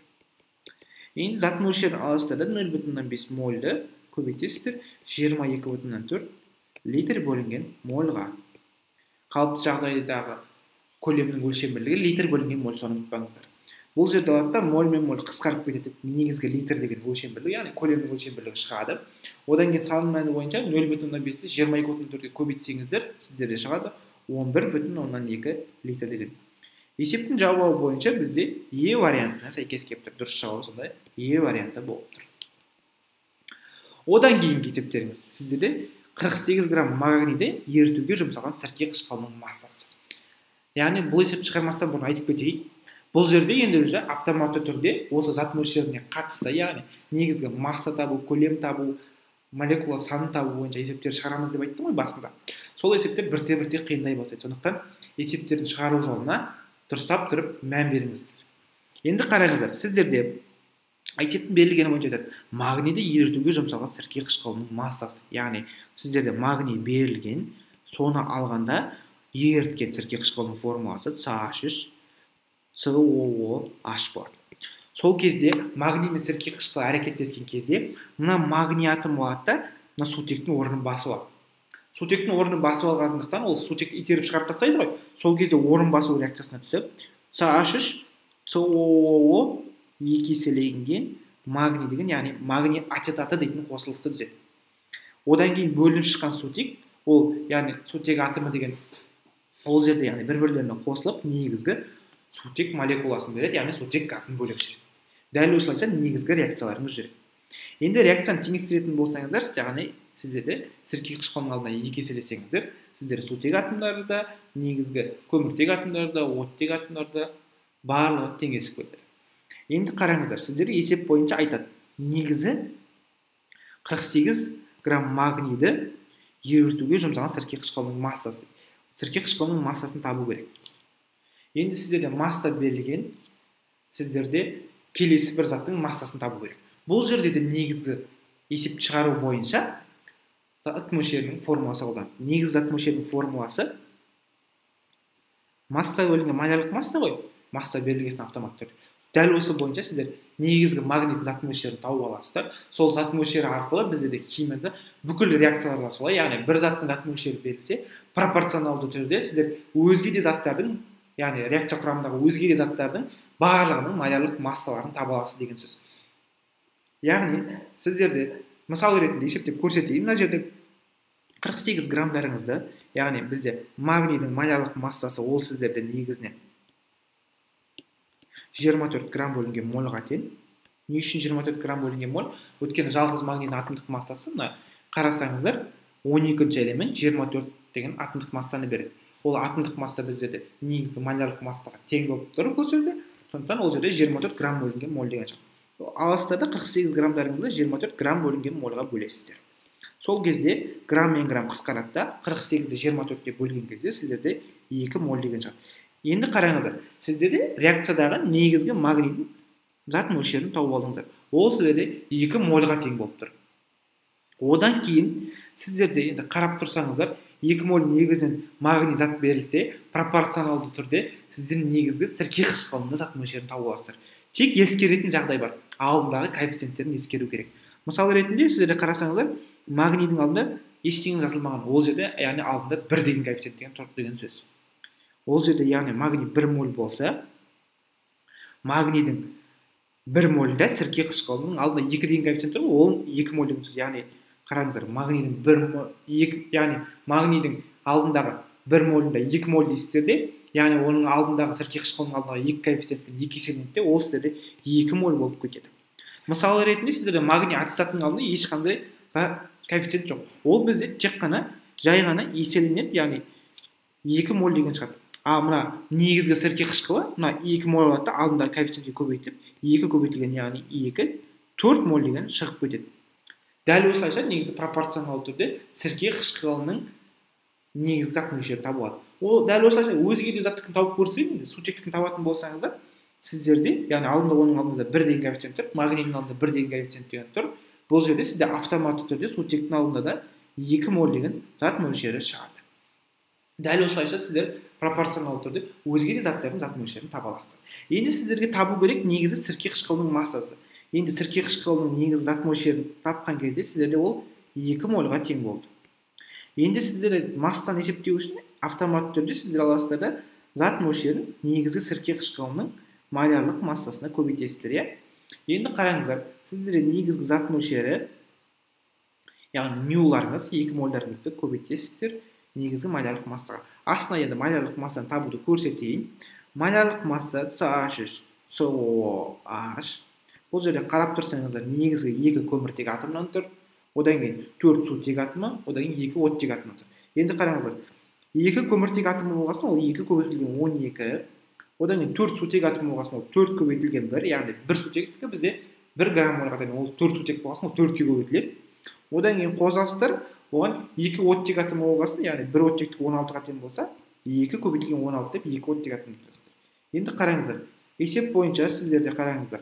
Енді зат мөлшерін аласыздар да 0,5 мольді көбейтесіздер 22,4 литр бөлінген мольға. Қалыпты жағдайдағы көлемнің өлшемділігі литр бөлінген моль, соны ұмытпаңыздар. Бұл жерде алады моль мен моль қысқарып кетеді, негізгі литр деген өлшем бірлігі, яғни көлемнің өлшем бірлігі шығады. Одан кейін салым мәні бойынша 0,5-ті 22,4-ге көбейтсеңіздер, сіздерде шығады 11,2 литр деген. Есептің жауабы бойынша бізде Е вариантына сәйкес келіп тұр. Дұрыс жауабы сондай Е варианты болып тұр. Одан кейінгі есептеріңіз. Сіздерде 48 грамм магнийді ерітуге жұмсалған сірке қышқылының массасы. Яғни бұл есепті шығармастан бұрын айтып кетейік. Бұл жерде енді уже автоматты түрде осы зат мөлшеріне қатысты, яғни негізгі масса табу, көлем табу, молекула санын табу бойынша есептер шығарамыз деп айттым ғой басында. Сол есептер бірте-бірте қиындай бастайды. Сондықтан есептердің шығару жолына дұрыстап тұрып мән беріңіздер. Енді қараңыздар, сіздерде есептің берілгені бойынша айтады, магнийді ерітуге жұмсалған сірке қышқылының массасы. Яғни сіздерде магний берілген, соны алғанда еріткен сірке қышқылының формуласы CH3 COOH болады. Сол кезде магний мен сірке қышқылы әрекеттескен кезде мына магний атомы болады да, мына сутектің орнын басып алады. Сутектің орнын басып алғандықтан ол сутек итеріп шығарып тастайды ғой. Сол кезде орын басу реакциясына түсіп, CH3 COOH екі еселенген магний деген, яғни магний ацетаты дейтін қосылысты түзеді. Одан кейін бөлініп шыққан сутек, ол яғни сутек атомы деген ол жерде яғни бір-бірлеріне қосылып негізгі сутек молекуласын береді, яғни сутек газын бөлек жүреді. Дәл осылайша негізгі реакцияларымыз жүреді. Енді реакцияны теңестіретін болсаңыздар, яғни сіздерде сірке қышқылының алдына екі еселесеңіздер, сіздер сутек атомдары да, негізгі көміртек атомдары да, оттек атомдары да барлығы теңесіп кетеді. Енді қараңыздар, сіздерге есеп бойынша айтады. Негізі 48 грамм магнийді ерітуге жұмсалған сірке қышқылының массасы. Сірке қышқылының массасын табу керек. Енді сіздерде масса берілген, сіздерде келесі бір заттың массасын табу керек. Бұл жерде де негізгі есеп шығару бойынша зат мөлшерінің формуласы қолданылады. Негізгі зат мөлшерінің формуласы масса бөлінген малярлық масса ғой, масса берілгесін автоматты түрде. Дәл осы бойынша сіздер негізгі магнит зат мөлшерін тауып аласыздар. Сол зат мөлшері арқылы бізде химияда бүкіл реакцияларда солай, яғни бір заттың зат мөлшері берілсе, пропорционалды түрде сіздер өзге де заттардың, яғни реакция құрамындағы өзге де заттардың барлығының малярлық массаларын таба аласыз деген сөз. Яғни сіздерде мысал ретінде есептеп көрсетейін. Мына жерде 48 граммдарыңызды, яғни бізде магнийдің малярлық массасы ол сіздерде негізінен 24 грамм бөлінген мольға тең. Не үшін 24 грамм бөлінген моль? Өйткені жалғыз магнийдің атомдық массасы, мына қарасаңыздар, 12-ші элемент 24 деген атомдық массаны береді. Ол атомдық масса біздерде негізгі малярлық массаға тең болып тұр бұл жерде. Сондықтан ол жерде 24 грамм бөлінген моль деген шығады. Аласыздар да 48 граммдарыңызды 24 грамм бөлінген мольға бөлесіздер. Сол кезде грамм мен грамм қысқарады да 48-ді 24-ке бөлген кезде сіздерде 2 моль деген шығады. Енді қараңыздар, сіздерде реакциядағы негізгі магнийдің зат мөлшерін тауып алдыңыздар. Ол сіздерде 2 мольға тең болып тұр. Одан кейін сіздерде енді қарап тұрсаңыздар, 2 моль негізінен магний зат берілсе, пропорционалды түрде сіздердің негізгі сірке қышқылының зат мөлшерін тауып аласыздар. Тек ескеретін жағдай бар. Алдындағы коэффициенттерін ескеру керек. Мысал ретінде сіздерде қарасаңыздар, магнийдің алдында ештеңе жазылмаған. Ол жерде яғни алдында 1 деген коэффициент деген тұр деген сөз. Ол жерде яғни магний 1 моль болса, магнийдің 1 мольда сірке қышқылының алдында 2 деген коэффициент тұр, ол 2 моль деген сөз. Яғни қараңыздар, магнийдің 1 моль, яғни магнийдің алдындағы 1 мольында 2 моль дейсіздер де, яғни оның алдындағы сірке қышқылының алдындағы 2 коэффициентпен 2 еселенеді де, ол сіздерде 2 моль болып кетеді. Мысалы ретінде сіздерде магний ацетатының алдында ешқандай коэффициент жоқ. Ол бізде тек қана жай ғана еселенеді, яғни 2 моль деген шығады. А мына негізгі сірке қышқылы мына 2 моль болады да, алдында коэффициентке көбейтіліп, 2 көбейтілген яғни 2 4 моль деген шығып кетеді. Дәл осылайша негізі пропорционал түрде сірке қышқылының негізгі зат мөлшері табылады. Ол дәл осылайша өзге де заттыкін тауып көрсек, енді сутектікін табатын болсаңыздар, сіздерде, яғни алдында оның алдында 1 деген коэффициент тұр, магнийдің алдында 1 деген коэффициент деген тұр. Бұл жерде сізде автоматты түрде сутектің алдында да 2 моль деген зат мөлшері шығады. Дәл осылайша сіздер пропорционал түрде өзге де заттардың зат мөлшерін таба аласыздар. Енді сіздерге табу керек негізі сірке қышқылының массасы. Енді сірке қышқылының негізгі зат мөлшерін тапқан кезде сіздерде ол 2 мольға тең болды. Енді сіздерде массаны есептеу үшін автоматты түрде сіздер аласыздар да зат мөлшерін негізгі сірке қышқылының малярлық массасына көбейтесіздер, иә? Енді қараңыздар, сіздерде негізгі зат мөлшері, яғни ньюларыңыз, 2 мольдарыңызды көбейтесіздер негізгі малярлық массаға. Астына енді малярлық массаны табуды көрсетейін. Малярлық масса CH2OH. Бұл жерде қарап тұрсаңыздар, негізгі 2 көміртек атомнан тұр, одан кейін 4 сутек атомы, одан кейін 2 оттек атомнан тұр. Енді қараңыздар, 2 көміртек атомы болғасын, ол 2 көбейтілген 12, одан кейін 4 сутек атомы болғасын, ол 4 көбейтілген 1, яғни 1 сутектікі бізде 1 грамм мольға тең, ол 4 сутек болғасын, ол 4-ке көбейтіледі. Одан кейін қосасыздар, оған 2 оттек атомы болғасын, яғни 1 оттектік 16-ға тең болса, 2 көбейтілген 16 деп 2 оттек атомды жазасыздар. Енді қараңыздар, есеп бойынша сіздерде қараңыздар,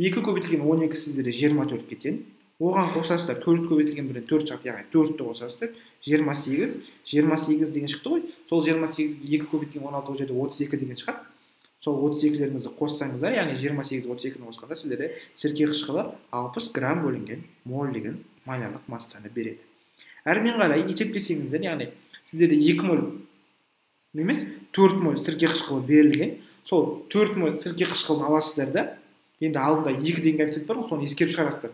2 көбейтілген 12 сіздерде 24-ке тең, оған қосасыздар, 4 көбейтілген 1-ден 4 шығады, яғни 4-ті қосасыздар, 28 деген шықты ғой. Сол 28-ге 2 көбейтілген 16 ол жерде 32 деген шығады. Сол 32-леріңізді қоссаңыздар, яғни 28-32-ні қосқанда сіздерде сірке қышқылы 60 грамм бөлінген моль деген малярлық массаны береді. Әрмен қарай есептесеңіздер, яғни сіздерде 2 моль емес, 4 моль сірке қышқылы берілген. Сол 4 моль сірке қышқылын аласыздар да, енді алдында 2 деген коэффициент бар, соны ескеріп шығарасыздар.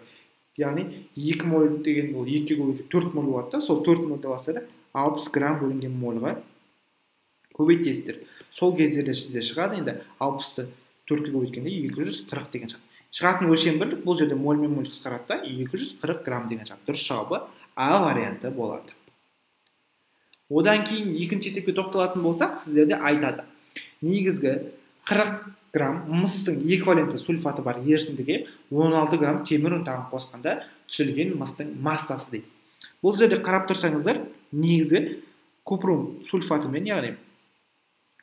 Яғни 2 моль деген ол 2-ге көбейтіліп 4 моль болады да, сол 4 мольді аласыздар да 60 грамм бөлінген мольға көбейтесіздер. Сол кездерде сізде шығады, енді 60-ты 4-ке көбейткенде 240 деген шығады. Шығатын өлшем бірлік бұл жерде моль мен моль қысқарады да, 240 грамм деген шығады. Дұрыс жауабы А варианты болады. Одан кейін екінші есепке тоқталатын болсақ, сіздерде айтады. Негізгі 40 грамм мыстың эквиваленті сульфаты бар ерітіндіге 16 грамм темір ұнтағын қосқанда түзілген мыстың массасы дейді. Бұл жерде қарап тұрсаңыздар, негізгі купрум сульфатымен, яғни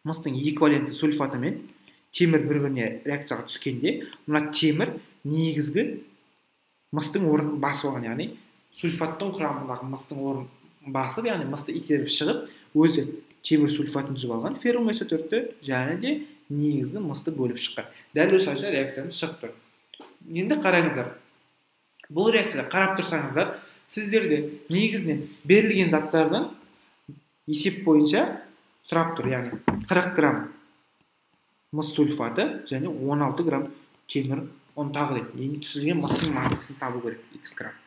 мыстың эквиваленті сульфатымен темір бір-біріне реакцияға түскенде, мына темір негізгі мыстың орнын басып алған, яғни сульфаттың құрамындағы мыстың орнын басып, яғни мысты итеріп шығып, өзі темір сульфатын түзіп алған, ферромесотөртті және де негізгі мысты бөліп шыққан. Дәл осылайша реакцияны шығып тұр. Енді қараңыздар. Бұл реакцияда қарап тұрсаңыздар, сіздерде негізінен берілген заттардың есеп бойынша сұрап тұр, яғни 40 грамм мыс сульфаты және 16 грамм темір ұнтағы дейді. Енді түсірілген мыстың массасын табу керек, x грамм.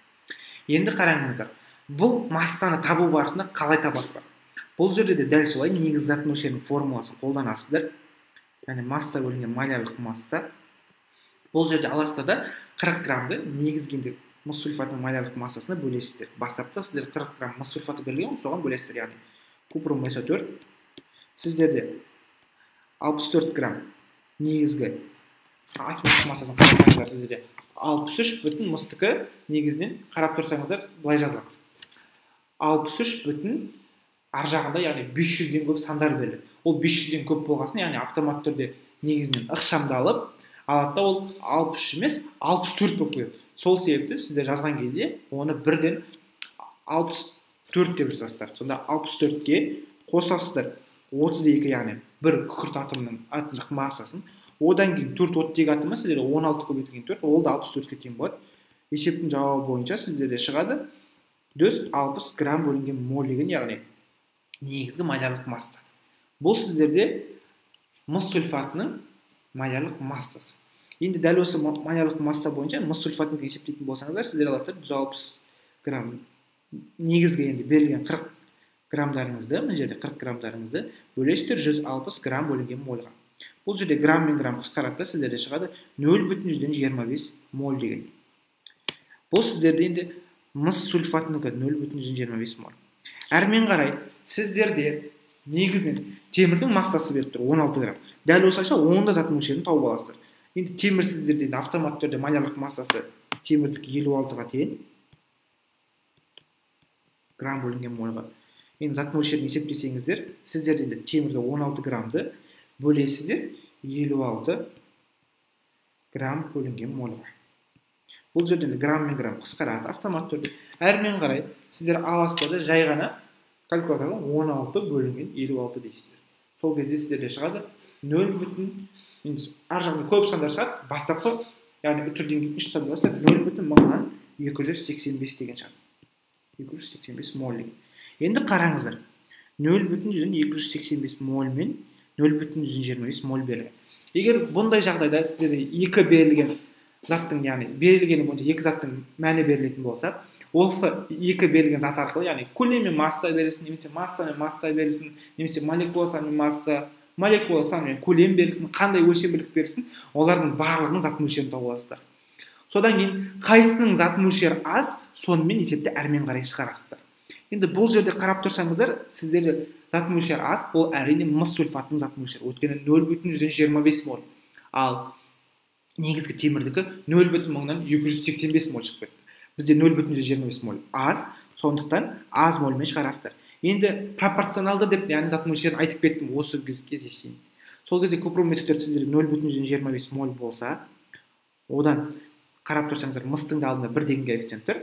Енді қараңыздар, бұл массаны табу барысында қалай табасыздар? Бұл жерде де дәл солай негізгі зат мөлшерінің формуласын қолданасыздар. Яғни масса бөлінген малярлық масса. Бұл жерде аласыздар да 40 граммды негізгенде мыс сульфатының малярлық массасына бөлесіздер. Бастапта сіздер 40 грамм мыс сульфаты берілген, соған бөлесіздер, яғни купрум СО4 сіздерде 64 грамм негізгі атомдық массасын қарасаңыздар, сіздерде 63 бүтін мыстікі негізінен қарап тұрсаңыздар былай жазылады. 63 бүтін ар жағында, яғни 500-ден көп сандар беріледі. Ол 500-ден көп болғасын, яғни автомат түрде негізінен ықшамдалып алады да, ол 63 емес 64 болып қояды. Сол себепті сіздер жазған кезде оны бірден 64 деп жазасыздар. Сонда 64-ке қосасыздар 32, яғни бір күкірт атомның атомдық массасын. Одан кейін 4 оттегі атомы сіздерде 16 көбейтілген 4, ол да 64-ке тең болады. Есептің жауабы бойынша сіздерде шығады 460 грамм бөлінген моль деген, яғни негізгі малярлық масса. Бұл сіздерде мыс сульфатының малярлық массасы. Енді дәл осы малярлық масса бойынша мыс сульфатын есептейтін болсаңыздар, сіздер аласыздар 160 грамм негізгі енді берілген 40 граммдарыңызды, мына жерде 40 граммдарыңызды бөлесіздер 160 грамм бөлінген мольға. Бұл жерде грамм мен грамм қысқарады, сіздерде шығады 0,25 моль деген. Бұл сіздерде енді мыс сульфатынікі 0,25 моль. Әрмен қарай сіздерде негізінен темірдің массасы беріп тұр 16 грамм. Дәл осылайша оның да зат мөлшерін тауып аласыздар. Енді темір сіздерде автомат түрде малярлық массасы темірдікі 56-ға тең грамм бөлінген мольға. Енді зат мөлшерін есептесеңіздер, сіздерде енді темірді 16 граммды бөлесіздер 56 грамм бөлінген мольға. Бұл жерде грамм мен грамм қысқарады автомат түрде. Әрмен қарай сіздер аласыздар да жай ғана калькуляторға 16 бөлінген 56 дейсіздер. Сол кезде сіздерде шығады 0, ар жағында көп сандар шығады, бастапқы, яғни үтірден кейін 3 сандар шығады 0,285 деген шығады. 285 моль деген. Енді қараңыздар, 0,285 моль мен 0,25 моль берілген. Егер бұндай жағдайда сіздерде екі берілген заттың, яғни берілгені бойынша екі заттың мәні берілетін болса, осы екі берілген зат арқылы, яғни көлем мен масса берілсін, немесе масса мен масса берілсін, немесе молекула саны мен масса, молекула саны мен көлем берілсін, қандай өлшемділік берілсін, олардың барлығының зат мөлшерін тауып аласыздар. Содан кейін қайсының зат мөлшері аз, сонымен есепті әрмен қарай шығарасыздар. Енді бұл жерде қарап тұрсаңыздар, сіздерде зат мөлшері аз, ол әрине мыс сульфатының зат мөлшері, өйткені 0,25 моль. Ал негізгі темірдікі 0,285 моль шығып кетті. Бізде 0,25 моль аз, сондықтан аз мольмен шығарасыздар. Енді пропорционалды деп, яғни зат мөлшерін айтып кеттім осы кезге шейін. Сол кезде купрум СО4 сіздерде 0,25 моль болса, одан қарап тұрсаңыздар, мыстың да алдында 1 деген коэффициент тұр.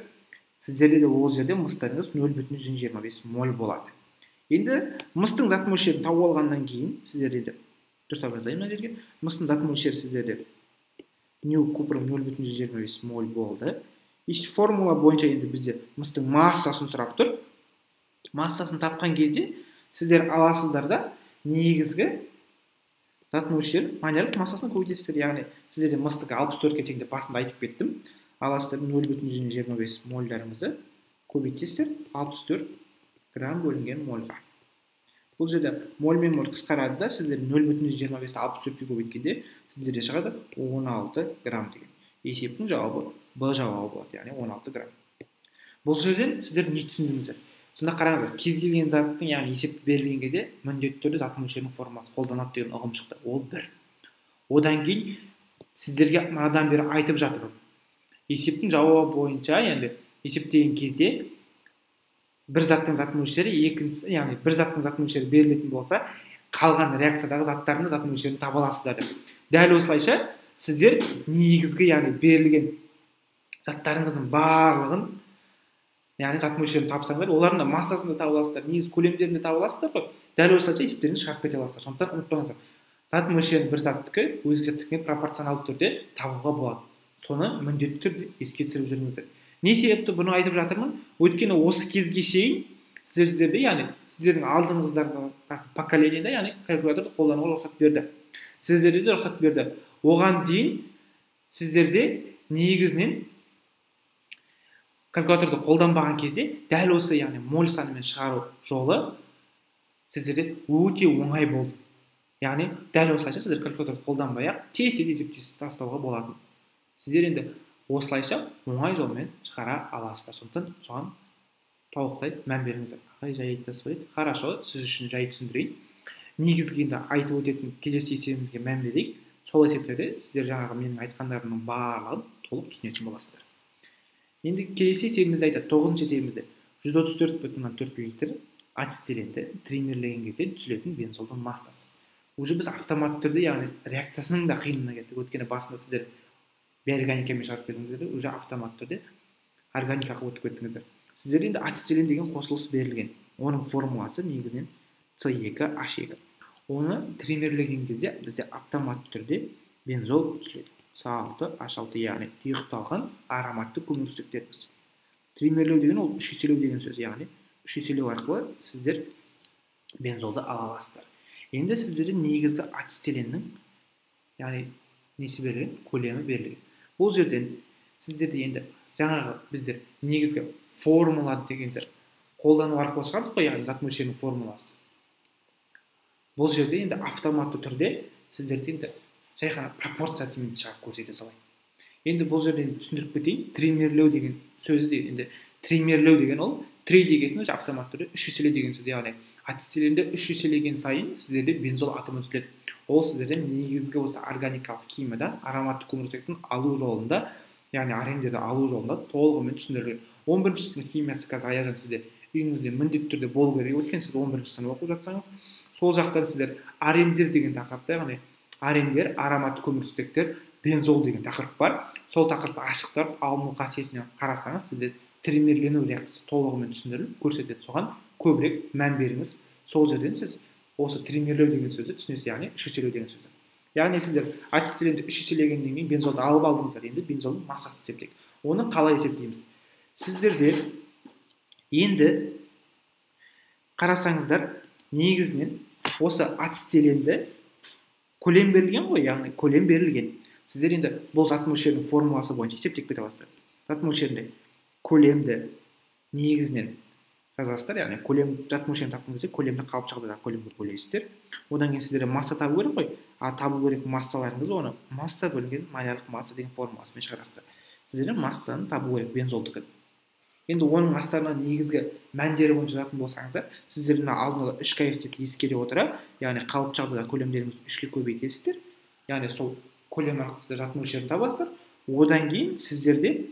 Сіздерде де ол жерде мыстарыңыз 0,25 моль болады. Енді мыстың зат мөлшерін тауып алғаннан кейін сіздерде де дұрыстап жазайын мына жерге. Мыстың зат мөлшері сіздерде ню купрум 0,25 моль болды. Формула бойынша енді бізде мыстың массасын сұрап тұр. Массасын тапқан кезде сіздер аласыздар да негізгі зат мөлшері малярлық массасын көбейтесіздер. Яғни сіздерде мыстығы 64-ке тең деп басында айтып кеттім. Аласыздар 0,25 мольдарыңызды көбейтесіздер 64 грамм бөлінген мольға. Бұл жерде моль мен моль қысқарады да, сіздер 0,25-ті 64-ке көбейткенде сіздерде шығады 16 грамм деген. Есептің жауабы Б жауабы болады, яғни 16 грамм. Бұл жерден сіздер не түсіндіңіздер? Сонда қараңыздар, кез келген заттың, яғни есепті берілген кезде міндетті түрде зат мөлшерінің формуласы қолданады деген ұғым шықты. Ол 1. Одан кейін сіздерге мынадан бері айтып жатырмын. Есептің жауабы бойынша, енді есептеген кезде бір заттың зат мөлшері, екіншісі, яғни бір заттың зат мөлшері берілетін болса, қалған реакциядағы заттардың зат мөлшерін таба аласыздар деп. Дәл осылайша сіздер негізгі, яғни берілген заттарыңыздың барлығын, яғни зат мөлшерін тапсаңдар, олардың да массасын да таба аласыздар, негізгі көлемдерін де таба аласыздар ғой. Дәл осылайша есептеріңізді шығарып кете аласыздар. Сондықтан ұмытпаңыздар, зат мөлшерін бір заттікі өзге заттікіне пропорционалды түрде табуға болады. Соны міндетті түрде еске түсіріп жүріңіздер. Не себепті бұны айтып жатырмын? Өйткені осы кезге шейін сіздерде, яғни сіздердің алдыңыздағы поколениеде, яғни калькуляторды қолдануға рұқсат берді. Сіздерде де рұқсат берді. Оған дейін сіздерде негізінен калькуляторды қолданбаған кезде дәл осы, яғни моль санымен шығару жолы сіздерде өте оңай болды. Яғни дәл осылайша сіздер калькуляторды қолданбай-ақ тез-тез есептеп тастауға болады. Сіздер енді осылайша оңай жолмен шығара аласыздар. Сондықтан соған толықтай мән беріңіздер. Ағай жай айтасыз. Хорошо, сіз үшін жай түсіндірейін. Негізгі енді айтып өтетін келесі есебімізге мән берейік. Сол есептерде сіздер жаңағы менің айтқандарымның барлығын толық түсінетін боласыздар. Енді келесі есебімізді айтады. 9-шы есебімізде 134,4 литр ацетиленді триммерлеген кезде түзілетін бензолдың массасы. Уже біз автоматты түрде, яғни реакциясының да қиынына кеттік. Өйткені басында сіздер биорганикамен шығарып бердіңіздер, уже автоматты түрде органикаға өтіп кеттіңіздер. Сіздерде енді ацетилен деген қосылыс берілген. Оның формуласы негізінен С2H2. Оны триммерлеген кезде бізде автоматты түрде бензол түзіледі. С6H6, яғни тұйықталған ароматты көмірсутектеріміз. Триммерлеу деген ол үш еселеу деген сөз, яғни үш еселеу арқылы сіздер бензолды ала аласыздар. Енді сіздерде негізгі ацетиленнің, яғни несі берілген, көлемі берілген. Бұл жерден сіздерде енді жаңағы біздер негізгі формула дегендер қолдану арқылы шығардық қой, яғни зат мөлшерінің формуласы. Бұл жерде енді автоматты түрде сіздерде енді жай ғана пропорциясымен шығарып көрсете салайын. Енді бұл жерден түсіндіріп кетейін. Триммерлеу деген сөзі енді триммерлеу деген ол три дегесін уже автоматты түрде үш еселеу деген сөз, яғни ацетиленді үш еселеген сайын сіздерде бензол атомы түзіледі. Ол сіздерден негізгі осы органикалық химияда ароматты көмірсутектің алу жолында, яғни арендерді алу жолында толығымен түсіндірілген. 11-ші сынып химиясы қазір Аяжан сізде үйіңізде міндетті түрде болу керек. Өйткені сіз 11-ші сынып оқып жатсаңыз, сол жақтан сіздер арендер деген тақырыпта, яғни арендер, ароматты көмірсутектер, бензол деген тақырып бар. Сол тақырыпты ашықтап, алыну қасиетіне қарасаңыз, сізде триммерлену реакциясы толығымен түсіндіріліп көрсетеді. Соған көбірек мән беріңіз. Сол жерден сіз осы триммерлеу деген сөзді түсінесіз, яғни үш еселеу деген сөзді. Яғни сіздер ацетиленді үш еселегеннен кейін бензолды алып алдыңыздар. Енді бензолдың массасын есептейік. Оны қалай есептейміз? Сіздерде енді қарасаңыздар, негізінен осы ацетиленді көлем берілген ғой, яғни көлем берілген. Сіздер енді бұл зат мөлшерінің формуласы бойынша есептеп кете аласыздар. Зат мөлшерінде көлемді негізінен жазасыздар, яғни көлем зат мөлшерін тапқан кезде көлемді қалыпты жағдайда көлемге бөлесіздер. Одан кейін сіздерде масса табу керек қой. Табу керек массаларыңыз, оны масса бөлінген маялық масса деген формуласымен шығарасыздар. Сіздерде массаны табу керек, бензолдікі. Енді оның астарына негізгі мәндері бойынша жазатын болсаңыздар, сіздер алдын ала үш коэффициентті ескере отыра, яғни қалыпты жағдайда көлемдеріңізді үшке көбейтесіздер. Яғни сол көлем арқылы сіздер зат мөлшерін табасыздар. Одан кейін сіздерде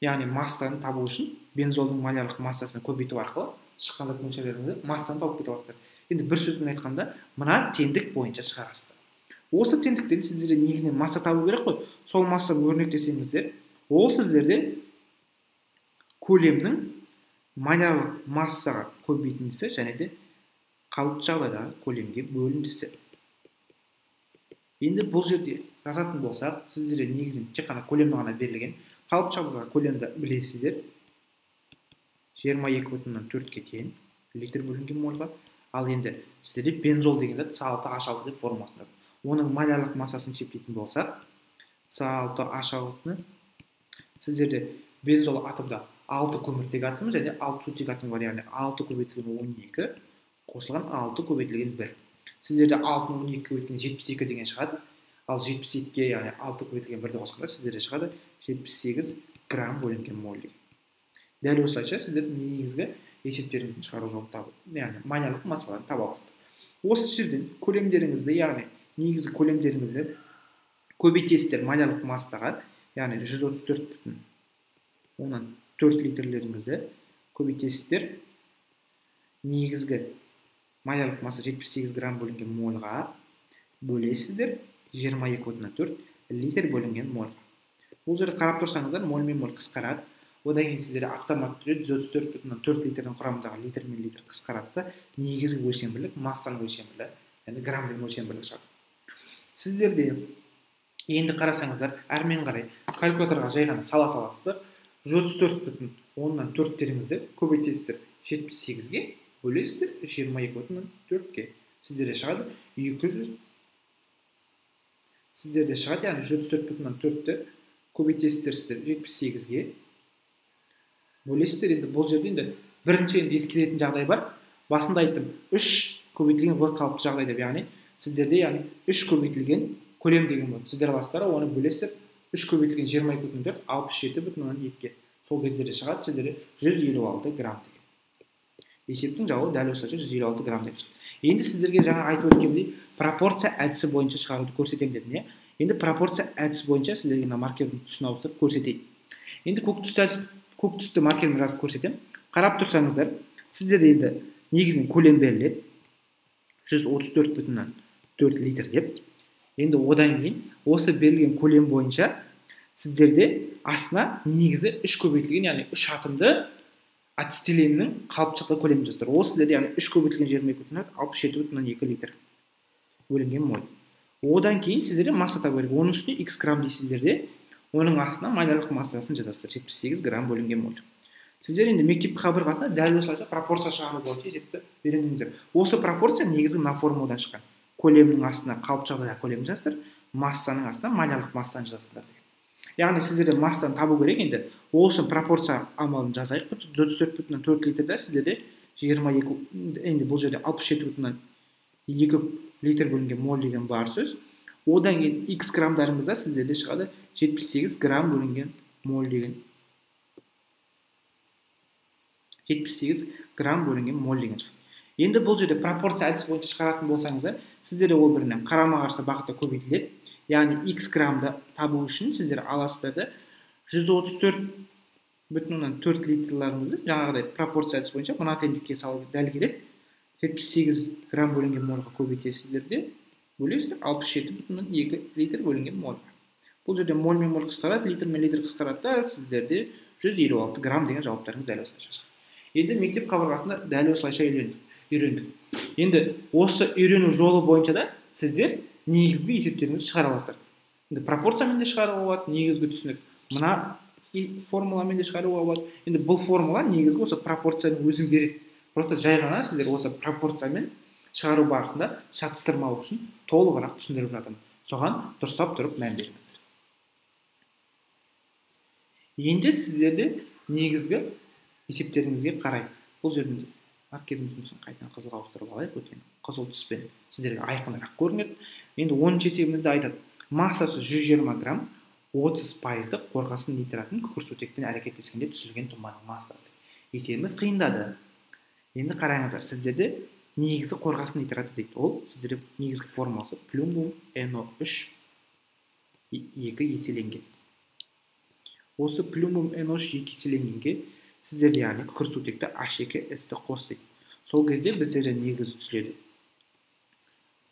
яғни массаны табу үшін бензолдың малярлық массасын көбейту арқылы шыққан зат мөлшерлеріңізді массаны тауып кете аласыздар. Енді бір сөзбен айтқанда, мына теңдік бойынша шығарасыздар. Осы теңдіктен сіздерде негізінен масса табу керек қой. Сол массаны өрнектесеңіздер, ол сіздерде көлемнің малярлық массаға көбейтіндісі және де қалыпты жағдайда көлемге бөліндісі. Енді бұл жерде жазатын болсақ, сіздерде негізінен тек қана көлемді ғана берілген. Қалыпты жағдайда көлемді білесіздер. 22,4-ке тең литр бөлінген мольға. Ал енді сіздерде бензол деген зат С6H6 деп формуласында. Оның малярлық массасын есептейтін болсақ, С6H6-ны сіздерде бензол атомда 6 көміртек атомы және 6 сутек атомы бар, яғни 6 көбейтілген 12 қосылған 6 көбейтілген 1. Сіздерде 6-ның 12 көбейтілген 72 деген шығады. Ал 72-ге, яғни 6 көбейтілген 1-ді қосқанда сіздерде шығады 78 грамм бөлінген моль. Дәл осылайша сіздер негізгі есептеріңізді шығару жолын табу, яғни малярлық массаларын таба аласыздар. Осы жерден көлемдеріңізді, яғни негізгі көлемдеріңізді көбейтесіздер малярлық массаға, яғни 134,4 литрлеріңізді көбейтесіздер. Негізгі малярлық масса 78 грамм бөлінген мольға бөлесіздер 22,4 литр бөлінген мольға. Бұл жерде қарап тұрсаңыздар, моль мен моль қысқарады. Одан кейін сіздерде автоматты түрде 134,4 литрдің құрамындағы литр мен литр қысқарады. Негізгі өлшемділік массаның өлшемділігі, яғни грамм мен өлшемділік шығады. Сіздерде енді қарасаңыздар, әрмен қарай калькуляторға жай ғана сала саласыздар. 134,4-теріңізді көбейтесіздер 78-ге, бөлесіздер 22,4-ке. Сіздерде шығады 200. Сіздерде шығады, яғни 134,4-ті көбейтесіздер 78-ге. Бөлесіздер. Енді бұл жерде енді бірінші ескеретін жағдай бар. Басында айттым, 3 көбейтілген В қалыпты жағдай деп, яғни сіздерде 3 көбейтілген көлем деген болады. Сіздер аласыздар, оны бөлесіздер 3 көбейтілген 22,4 67,2-ге. Сол кездерде шығады сіздерде 156 грамм деген. Есептің жауабы дәл осылайша 156 грамм деп шықты. Енді сіздерге жаңа айтып өткендей пропорция әдісі бойынша шығаруды көрсетемін дедім, иә. Енді пропорция әдісі бойынша сіздерге мына маркердің түсін ауыстырып көрсетейін. Енді көк түсті маркермен жазып көрсетемін. Қарап тұрсаңыздар, сіздерде енді негізінен көлем беріледі 134,4 литр деп. Енді одан кейін осы берілген көлем бойынша сіздерде астына негізі 3 көбейтілген, яғни 3 атомды ацетиленнің қалыпшылықты көлемін жаздыр. Ол сіздерде яғни 3 көбейтілген 22,67,2 литр бөлінген моль. Одан кейін сіздерде масса табу керек. Оның үстіне x грамм дейсіздер де, оның астына майдалық массасын жазасыздар. 78 грамм бөлінген моль. Сіздер енді мектеп қабырғасына дәл осылайша пропорция шығару бойынша есепті үйрендіңіздер. Осы пропорция негізгі мына формуладан шыққан. Көлемнің астына қалыпты жағдайда көлем жазасыздар, массаның астына майдалық массаны жазасыздар. Яғни сіздерде массаны табу керек. Енді ол үшін пропорция амалын жазайық. 34,4 литрде сіздерде 22, енді бұл жерде 67,2 литр бөлінген моль деген бар сөз. Одан кейін x грамдарыңызда сіздерде шығады 78 грамм бөлінген моль деген. 78 грамм бөлінген моль деген шығады. Енді бұл жерде пропорция әдісі бойынша шығаратын болсаңыздар, сіздерде ол бірінен қарама қарсы бағытта көбейтіледі. Яғни x граммды табу үшін сіздер аласыздар 134,4 литрларыңызды жаңағыдай пропорция әдісі бойынша мына теңдікке салып дәл келеді. 78 грамм бөлінген мольға көбейтесіздер де бөлесіздер 67,2 литр бөлінген мольға. Бұл жерде моль мен моль қысқарады, литр мен литр қысқарады да сіздерде 156 грамм деген жауаптарыңыз дәл осылайша шығады. Енді мектеп қабырғасында дәл осылайша үйрендік. Енді осы үйрену жолы бойынша да сіздер негізгі есептеріңізді шығара аласыздар. Енді пропорциямен де шығаруға болады, негізгі түсінік мына формуламен де шығаруға болады. Енді бұл формула негізгі осы пропорцияның өзін береді. Просто жай ғана сіздер осы пропорциямен шығару барысында шатыстырмау үшін толығырақ түсіндіріп жатырмын. Соған дұрыстап тұрып мән беріңіздер. Енді сіздерде негізгі есептеріңізге қарай. Бұл жерде маркеріміздің қайтадан қызылға ауыстырып алайық, өткен қызыл түспен сіздерге айқынырақ көрінеді. Енді 10 есебімізді айтады. Массасы 120 грамм, 30% қорғасын нитратын күкіртсутекпен әрекеттескенде түзілген тұнбаның массасы. Есебіміз қиындады. Енді қараңыздар, сіздерде негізі қорғасын нитраты дейді. Ол сіздерде негізгі формуласы плюмбум NO3 2 еселенген. Осы плюмбум NO3 2 еселенгенге сіздерде яғни күкіртсутекті H2S-ті қос дейді. Сол кезде біздерде негізі түзіледі.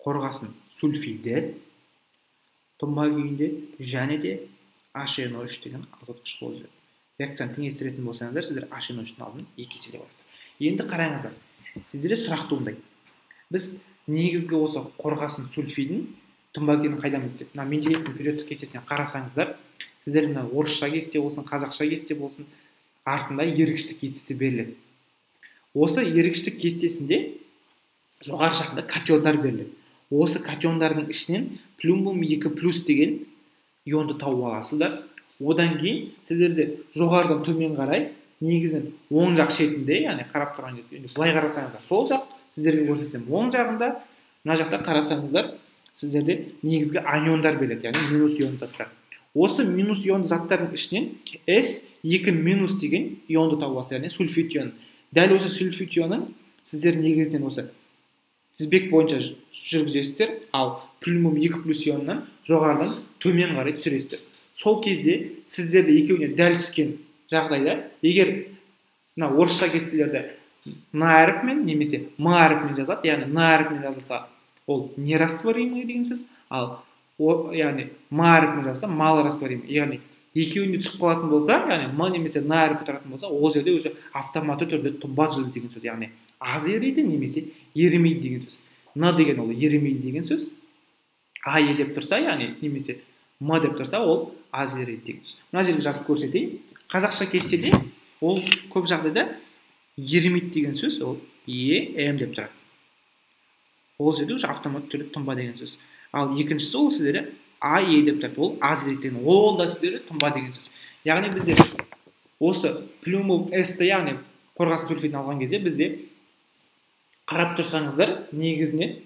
Қорғасын сульфиді, тұнба күйінде және де HNO3 деген азот қышқыл өзі. Реакцияны теңестіретін болсаңыздар, сіздер HNO3-тің алдын 2 еселеп аласыздар. Енді қараңыздар, сіздерде сұрақ туындайды. Біз негізгі осы қорғасын сульфидін тұнба күйінің қайдан білдік? Мына Менделеевтің периодтық кестесіне қарасаңыздар, сіздер мына орысша кесте болсын, қазақша кесте болсын, артында ерігіштік кестесі беріледі. Осы ерігіштік кестесінде жоғары жағында катиондар беріледі. Осы катиондардың ішінен плюмбум 2+ деген ионды тауып аласыздар. Одан кейін сіздерде жоғарыдан төмен қарай негізін оң жақ шетінде, яғни қарап тұрған жерде, былай қарасаңыздар сол жақ, сіздерге көрсетсем оң жағында, мына жақта қарасаңыздар, сіздерде негізгі аниондар беріледі, яғни минус ион заттар. Осы минус ион заттардың ішінен S2- деген ионды тауып аласыздар, яғни сульфид ион. Дәл осы сульфид ионын сіздер негізінен осы тізбек бойынша жүргізесіздер, ал плюмбум 2+ ионнан жоғарыдан төмен қарай түсіресіздер. Сол кезде сіздерде екеуіне дәл түскен жағдайда, егер мына орысша кестелерді н әріпімен немесе м әріпімен жазады, яғни н әріпімен жазылса, ол нерастворимый деген сөз, ал яғни м әріпімен жазылса, малорастворимый, яғни екеуіне түсіп қалатын болса, яғни м немесе н әріпі тұратын болса, ол жерде уже автоматты түрде тұнба түзілді деген сөз, яғни аз ериді немесе ерімейді деген сөз. Н деген ол ерімейді деген сөз, А деп тұрса, яғни немесе м деп тұрса, ол аз ериді деген сөз. Мына жерге жазып көрсетейін. Қазақша кестеде ол көп жағдайда ерімейді деген сөз, ол ем деп тұрады. Ол жерде уже автоматты түрде тұнба деген сөз. Ал екіншісі ол сіздерде деп тұрады, ол аз ериді деген, ол да сіздерде тұнба деген сөз. Яғни бізде осы плюмбум S-ті, яғни қорғасын сульфидін алған кезде бізде қарап тұрсаңыздар, негізінен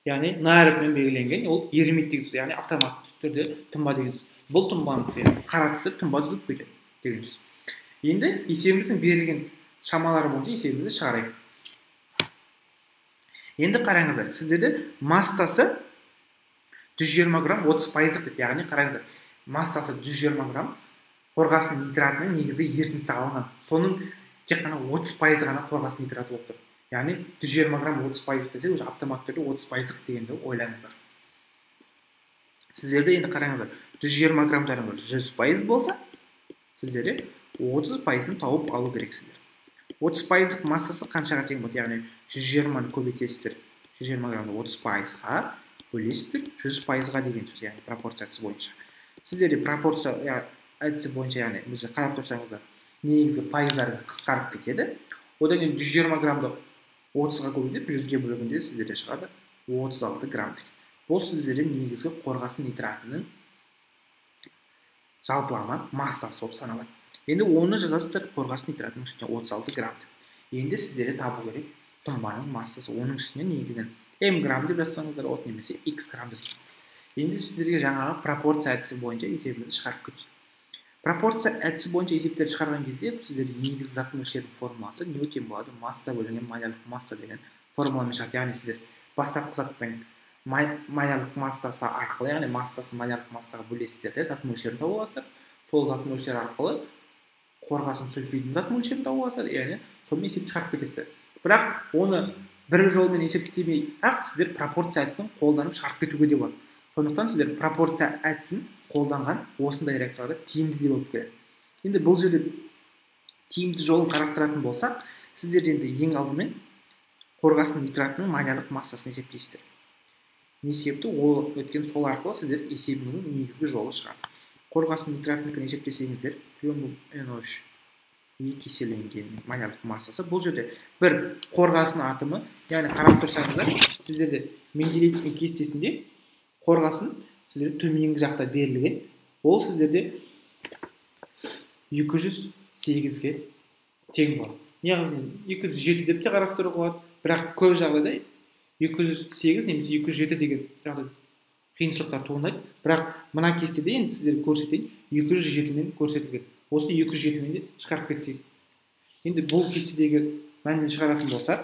яғни н әріпімен белгіленген, ол ерімейді деген сөз, яғни автоматты түрде тұнба деген сөз. Бұл тұнбаның қара түсі тұнба түзіліп кетеді деген сөз. Енді есебіміздің берілген шамалары бойынша есебімізді шығарайық. Енді қараңыздар, сіздерде массасы 120 грамм 30% дейді. Яғни қараңыздар, массасы 120 грамм қорғасын нитратының негізгі ерітіндісі алынған. Соның тек қана 30% ғана қорғасын нитраты болып тұр. Яғни 120 грамм 30% десе, уже автоматты түрде 30% дегенді ойлаңыздар. Сіздерде енді қараңыздар, 120 граммдарыңыз 100% болса, сіздерде 30%-ын тауып алу керексіздер. 30%-ық массасы қаншаға тең болады? Яғни 120-ны көбейтесіздер, 120 граммды 30%-ға бөлесіздер, 100%-ға деген сөз, яғни пропорция әдісі бойынша. Сіздерде пропорция әдісі бойынша, яғни біз қарап тұрсаңыздар, негізгі пайыздарыңыз қысқарып кетеді. Одан кейін 120 граммды 30-ға көбейтіп, 100-ге бөлгенде сіздерде шығады 36 грамм. Бұл сіздерде негізгі қорғасын нитратының жалпылама массасы болып саналады. Енді оны жазасыздар қорғасын нитратының үстіне 36 грамм. Енді сіздерде табу керек тұнбаның массасы, оның үстіне негізінен м грамм деп жазсаңыздар, от немесе x грамм деп жазсаңыздар. Енді сіздерге жаңағы пропорция әдісі бойынша есебімізді шығарып кетейік. Пропорция әдісі бойынша есептерді шығарған кезде сіздерде негізгі зат мөлшерінің формуласы не тең болады? Масса бөлінген малярлық масса деген формуламен шығады. Яғни сіздер бастапқы заттың малярлық массасы арқылы, яғни массасын малярлық массаға бөлесіздер де зат мөлшерін тауып аласыздар. Сол зат мөлшері арқылы қорғасын сульфидінің зат мөлшерін тауып аласыздар, яғни сонымен есепті шығарып кетесіздер. Бірақ оны бір жолмен есептемей ақ сіздер пропорция әдісін қолданып шығарып кетуге де болады. Сондықтан сіздер пропорция әдісін қолданған осындай реакцияларда тиімді де болып келеді. Енді бұл жерде тиімді жолын қарастыратын болсақ, сіздер енді ең алдымен қорғасын нитратының малярлық массасын есептейсіздер. Не себепті? Ол өткен сол арқылы сіздер есебінің негізгі жолы шығады. Қорғасын нитратыныкін есептесеңіздер, плюс NO3 2 еселенген малярлық массасы. Бұл жерде бір қорғасын атомы, яғни қарап тұрсаңыздар, сіздерде Менделеевтің кестесінде қорғасын сіздерде төменгі жақта берілген. Ол сіздерде 208-ге тең болады. Негізінен 207 деп те қарастыруға болады, бірақ көп жағдайда 208 немесе 207 деген жағдай қиыншылықтар туындайды. Бірақ мына кестеде енді сіздерге көрсетейін, 207-мен көрсетілген. Осы 207-мен де шығарып кетсек. Енді бұл кестедегі мәнін шығаратын болсақ,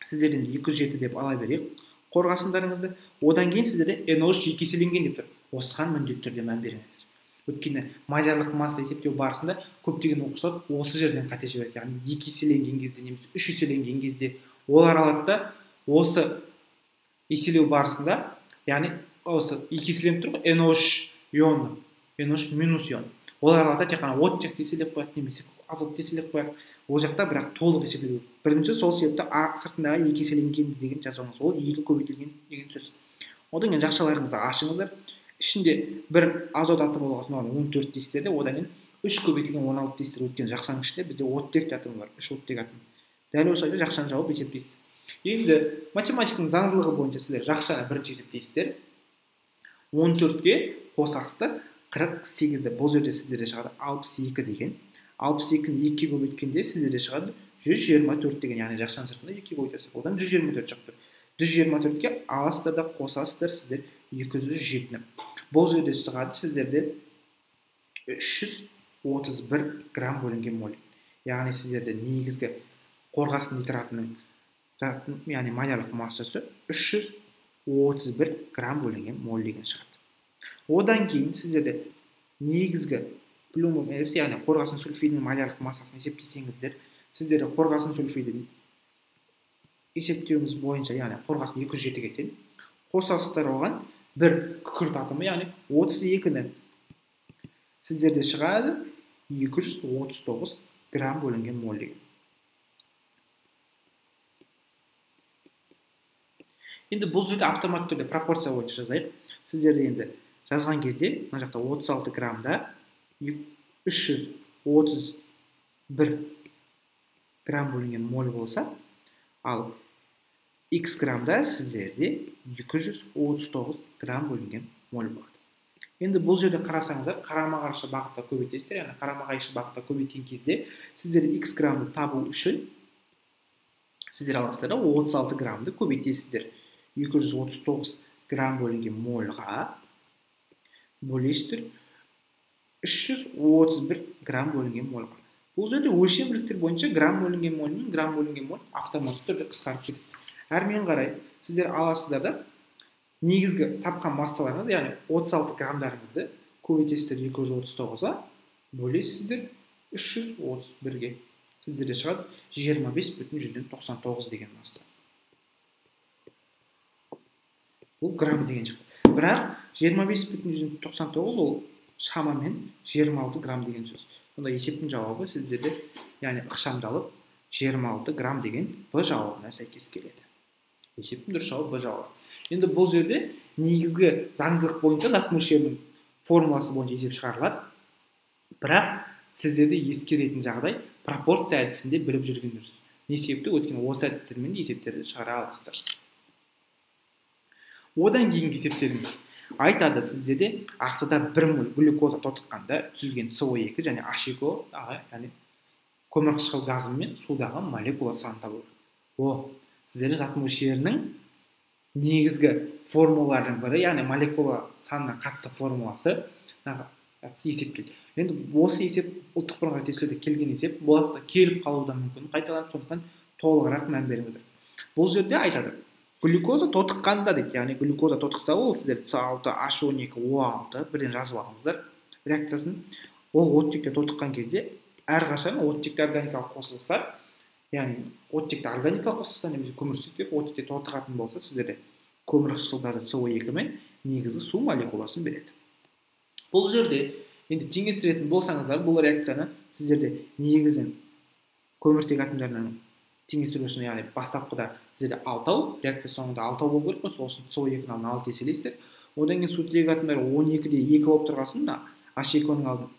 сіздерден 207 деп ала берейік қорғасындарыңызды. Одан кейін сіздерде NO3 2 еселенген деп тұр. Осыған міндетті түрде мән беріңіздер. Өйткені малярлық масса есептеу барысында көптеген оқушылар осы жерден қате жібереді. Яғни 2 еселенген кезде немесе 3 еселенген кезде олар алады да осы еселеу барысында, яғни осы 2 еселеніп тұр ғой, NO3 ионы, NO3 минус ион. Олар алады тек қана оттекті еселеп қояды, немесе азотты еселеп қояды. Ол жақта бірақ толық есептеу. Бірінші сол себепті сыртындағы 2 еселенген деген жазыңыз. Ол 2 көбейтілген деген сөз. Одан кейін жақшаларыңызды ашыңыздар. Ішінде бір азот атомы болған 14 дейсіздер де, одан кейін 3 көбейтілген 16 дейсіздер. Өткен жақшаның ішінде бізде оттек атомы бар, 3 оттек атом. Дәл осылайша жақшаны жауып есептейсіздер. Енді математиканың заңдылығы бойынша сіздер жақшаны бірінші есептейсіздер. 14-ге қосасыздар 48-ді. Бұл жерде сіздерде шығады 62 деген. 62-ні 2-ге көбейткенде сіздерде шығады 124 деген, яғни жақшаның сыртында 2 көбейтесіздер. Одан 124 шығып тұр. 124-ге аласыздар да қосасыздар сіздер 207-ні. Бұл жерде шығады сіздерде 331 грамм бөлінген моль. Яғни сіздерде негізгі қорғасын нитратының, яғни малярлық массасы 331 грамм бөлінген моль деген шығады. Одан кейін сіздерде негізгі плюмум S, яғни қорғасын сульфидінің малярлық массасын есептесеңіздер, сіздерде қорғасын сульфидін есептеуіміз бойынша, яғни қорғасын 207-ге тең, қосасыздар оған бір күкірт атомы, яғни 32-ні сіздерде шығады 239 грамм бөлінген моль деген. Енді бұл жерде автоматты түрде пропорция бойынша жазайық. Сіздерде енді жазған кезде, мына жақта 36 граммда 331 грамм бөлінген моль болса, ал x граммда сіздерде 239 грамм бөлінген моль болады. Енді бұл жерде қарасаңыздар, қарама-қарсы бағытта көбейтесіздер, яғни қарама-қайшы бағытта көбейткен кезде сіздер x граммды табу үшін сіздер аласыздар да 36 граммды көбейтесіздер. 239 грамм бөлінген мольға бөлесіздер 331 грамм бөлінген мольға. Бұл жерде өлшем бірліктер бойынша грамм бөлінген моль мен грамм бөлінген моль автоматты түрде қысқарып кетеді. Әрмен қарай сіздер аласыздар да негізгі тапқан массаларыңыз, яғни 36 граммдарыңызды көбейтесіздер 239-ға, бөлесіздер 331-ге. Сіздерде шығады 25,99 деген масса. Бұл грамм деген шықты. Бірақ 25,99 ол шамамен 26 грамм деген сөз. Онда есептің жауабы сіздерде, яғни ықшамдалып 26 грамм деген Б жауабына сәйкес келеді. Есептің дұрыс жауабы Б жауабы. Енді бұл жерде негізгі заңдылық бойынша зат мөлшерінің формуласы бойынша есеп шығарылады. Бірақ сіздерде ескеретін жағдай пропорция әдісінде біліп жүрген дұрыс. Не себепті? Өйткені осы әдістермен де есептерді шығара аласыздар. Одан кейінгі есептеріңіз айтады, сіздерде ағзада 1 моль глюкоза тотыққанда түзілген СО2 және H2O, яғни көмірқышқыл газы мен судағы молекула санын табу. Сіздерде зат мөлшерінің негізгі формулаларының бірі, яғни молекула санына қатысты формуласы есептелді. Енді осы есеп ұлттық бірыңғай тестілеуде келген есеп, болашақта келіп қалуы да мүмкін, қайталанып, сондықтан толығырақ мән беріңіздер. Бұл жерде айтады, глюкоза тотыққанда дейді, яғни глюкоза тотықса, ол сіздер С6, H12, O6 бірден жазып алыңыздар реакциясын. Ол оттекте тотыққан кезде әрқашан оттекті органикалық қосылыстар, яғни оттекті органикалық қосылыстар немесе көмірсутектер оттекте тотығатын болса, сіздерде көмірқышқыл газы СО2 мен негізгі су молекуласын береді. Бұл жерде енді теңестіретін болсаңыздар, бұл реакцияны сіздерде негізін көміртек атомдарының теңестіру үшін, яғни бастапқыда сіздерде 6, реакция соңында 6 болып керек қой, сол үшін СО2-ның алдына 6 еселейсіздер. Одан кейін сутек атомдары 12-де 2 болып тұрғасын, H2O-ның алдын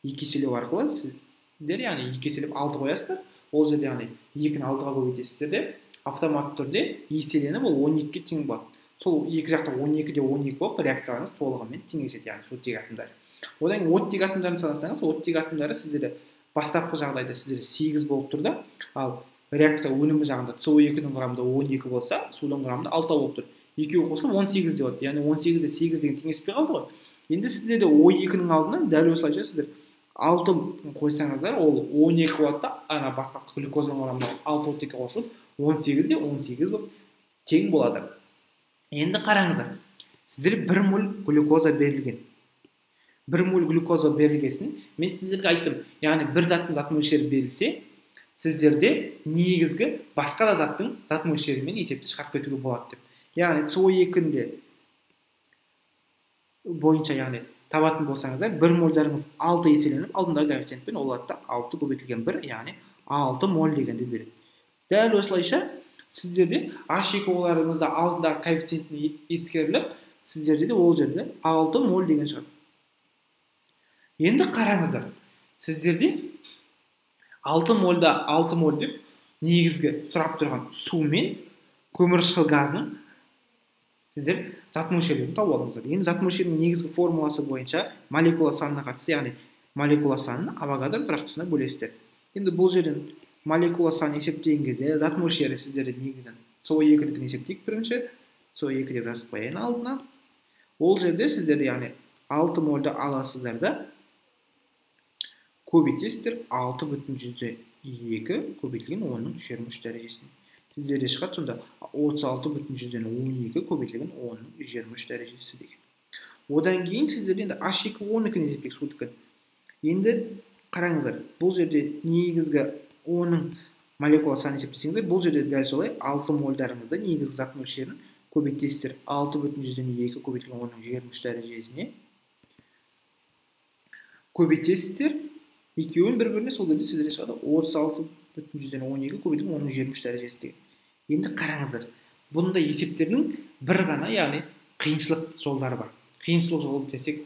2 еселеу арқылы сіздер, яғни 2 еселеп 6 қоясыздар. Ол жерде яғни 2-ні 6-ға көбейтесіздер де, автоматты түрде еселеніп ол 12-ге тең болады. Сол екі жақта 12-де 12 болып реакцияларыңыз толығымен теңеседі, яғни сутек атомдары. Одан кейін оттек атомдарын санасаңыз, оттек атомдары сіздерде бастапқы жағдайда сіздерде 8 болып тұрды, ал реакция өнімі жағында СО2-ның құрамында 12 болса, судың құрамында 6 болып тұр. Екеуі қосылып 18 деп болады. Яғни 18-де 8 деген теңеспей қалды ғой. Енді сіздерде O2-ның алдына дәл осылайша сіздер 6 қойсаңыздар, ол 12 болады да, ана бастапқы глюкозаның құрамында 6 оттекке қосылып 18-де 18 болып тең болады. Енді қараңыздар. Сіздер 1 моль глюкоза берілген. 1 моль глюкоза берілгесін мен сіздерге айттым. Яғни бір заттың зат мөлшері берілсе, сіздерде негізгі басқа да заттың зат мөлшерімен есепті шығарып кетуге болады деп. Яғни СО2-інде бойынша, яғни табатын болсаңыздар, 1 мольдарыңыз 6 еселеніп, алдындағы коэффициентпен олатта 6 көбейтілген 1, яғни 6 моль дегенді береді. Дәл осылайша сіздерде H2O-ларыңызда алдындағы коэффициентіне ескеріліп, сіздерде де ол жерде 6 моль деген шығады. Енді қараңыздар, сіздерде 6 мольда 6 моль деп негізгі сұрап тұрған су мен көмірқышқыл газының сіздер зат мөлшерлерін тауып алыңыздар. Енді зат мөлшерінің негізгі формуласы бойынша молекула санына қатысты, яғни молекула санын Авогадро тұрақтысына бөлесіздер. Енді бұл жерден молекула санын есептеген кезде зат мөлшері сіздерде негізін СО2-ні есептейік бірінші, СО2 деп жазып қояйын алдына. Ол жерде сіздерде яғни 6 мольды аласыздар да көбейтесіздер 6,2 көбейтілген 10-ның 23 дәрежесіне. Сіздерде шығады сонда 36,12 көбейтілген 10-ның 23 дәрежесі деген. Одан кейін сіздерде енді H2O-нікін есептейік, судікін. Енді қараңыздар, бұл жерде негізгі 10-ның молекула санын есептесеңіздер, бұл жерде дәл солай 6 мольдарыңызда негізгі зат мөлшерін көбейтесіздер 6,2 көбейтілген 10-ның 23 дәрежесіне. Көбейтесіздер екеуін бір-біріне, сол кезде сіздерде шығады 36,12 көбейтілген 10-ның 23 дәрежесі деген. Енді қараңыздар, бұнда есептердің бір ғана, яғни қиыншылық жолдары бар. Қиыншылық жолы десек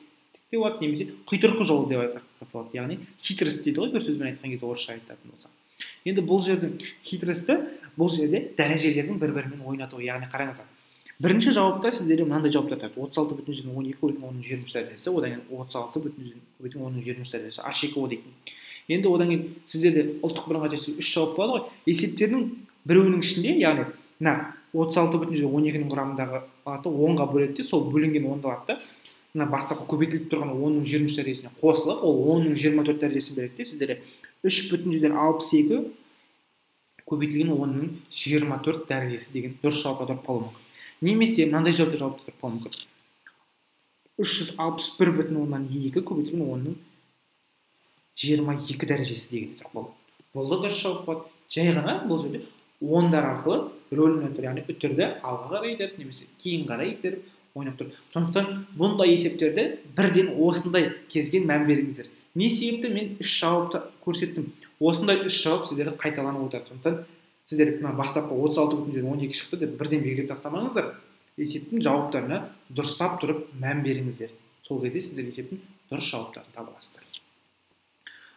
те болады, немесе құйтырқы жолы деп айтсақ болады. Яғни хитрость дейді ғой, бір сөзбен айтқан кезде орысша айтатын болса. Енді бұл жердің хитрості, бұл жерде дәрежелердің бір-бірімен ойнату. Яғни қараңыздар, бірінші жауапта сіздерде мынандай жауаптар тұрады: 36,12 көбейтілген 10-ның 23 дәрежесі, одан кейін 36,12 көбейтілген 10-ның 23 дәрежесі, H2O дейтін. Енді одан кейін сіздерде ұлттық бірыңғай тестілеуде 3 жауап болады ғой. Есептердің біреуінің ішінде, яғни мына 36,12-ның құрамындағы аты 10-ға бөледі де, сол бөлінген 10-ды алады да, мына бастапқы көбейтіліп тұрған 10-ның 23 дәрежесіне қосылып, ол 10-ның 24 дәрежесін береді де, сіздерде 3,62 көбейтілген 10-ның 24 дәрежесі деген дұрыс жауапқа тұрып қалуы мүмкін. Немесе мынандай жауапты тұрып қалуы мүмкін. 361,2 көбейтілген 10-ның 22 дәрежесі деген тұрып қалуы. Бұл да дұрыс жауап болады. Жай ғана бұл жерде ондар арқылы рөлмен тұр, яғни үтірді алға қарай итеріп немесе кейін қарай итеріп ойнап тұр. Сондықтан бұндай есептерді бірден осындай кезге мән беріңіздер. Не себепті мен 3 жауапты көрсеттім. Осындай 3 жауап сіздерді қайталанып отырады. Сондықтан сіздер бастапқы 36,12 шықты деп бірден белгілеп тастамаңыздар. Есептің жауаптарына дұрыстап тұрып мән беріңіздер. Сол кезде сіздер есептің дұрыс жауаптарын таба аласыздар.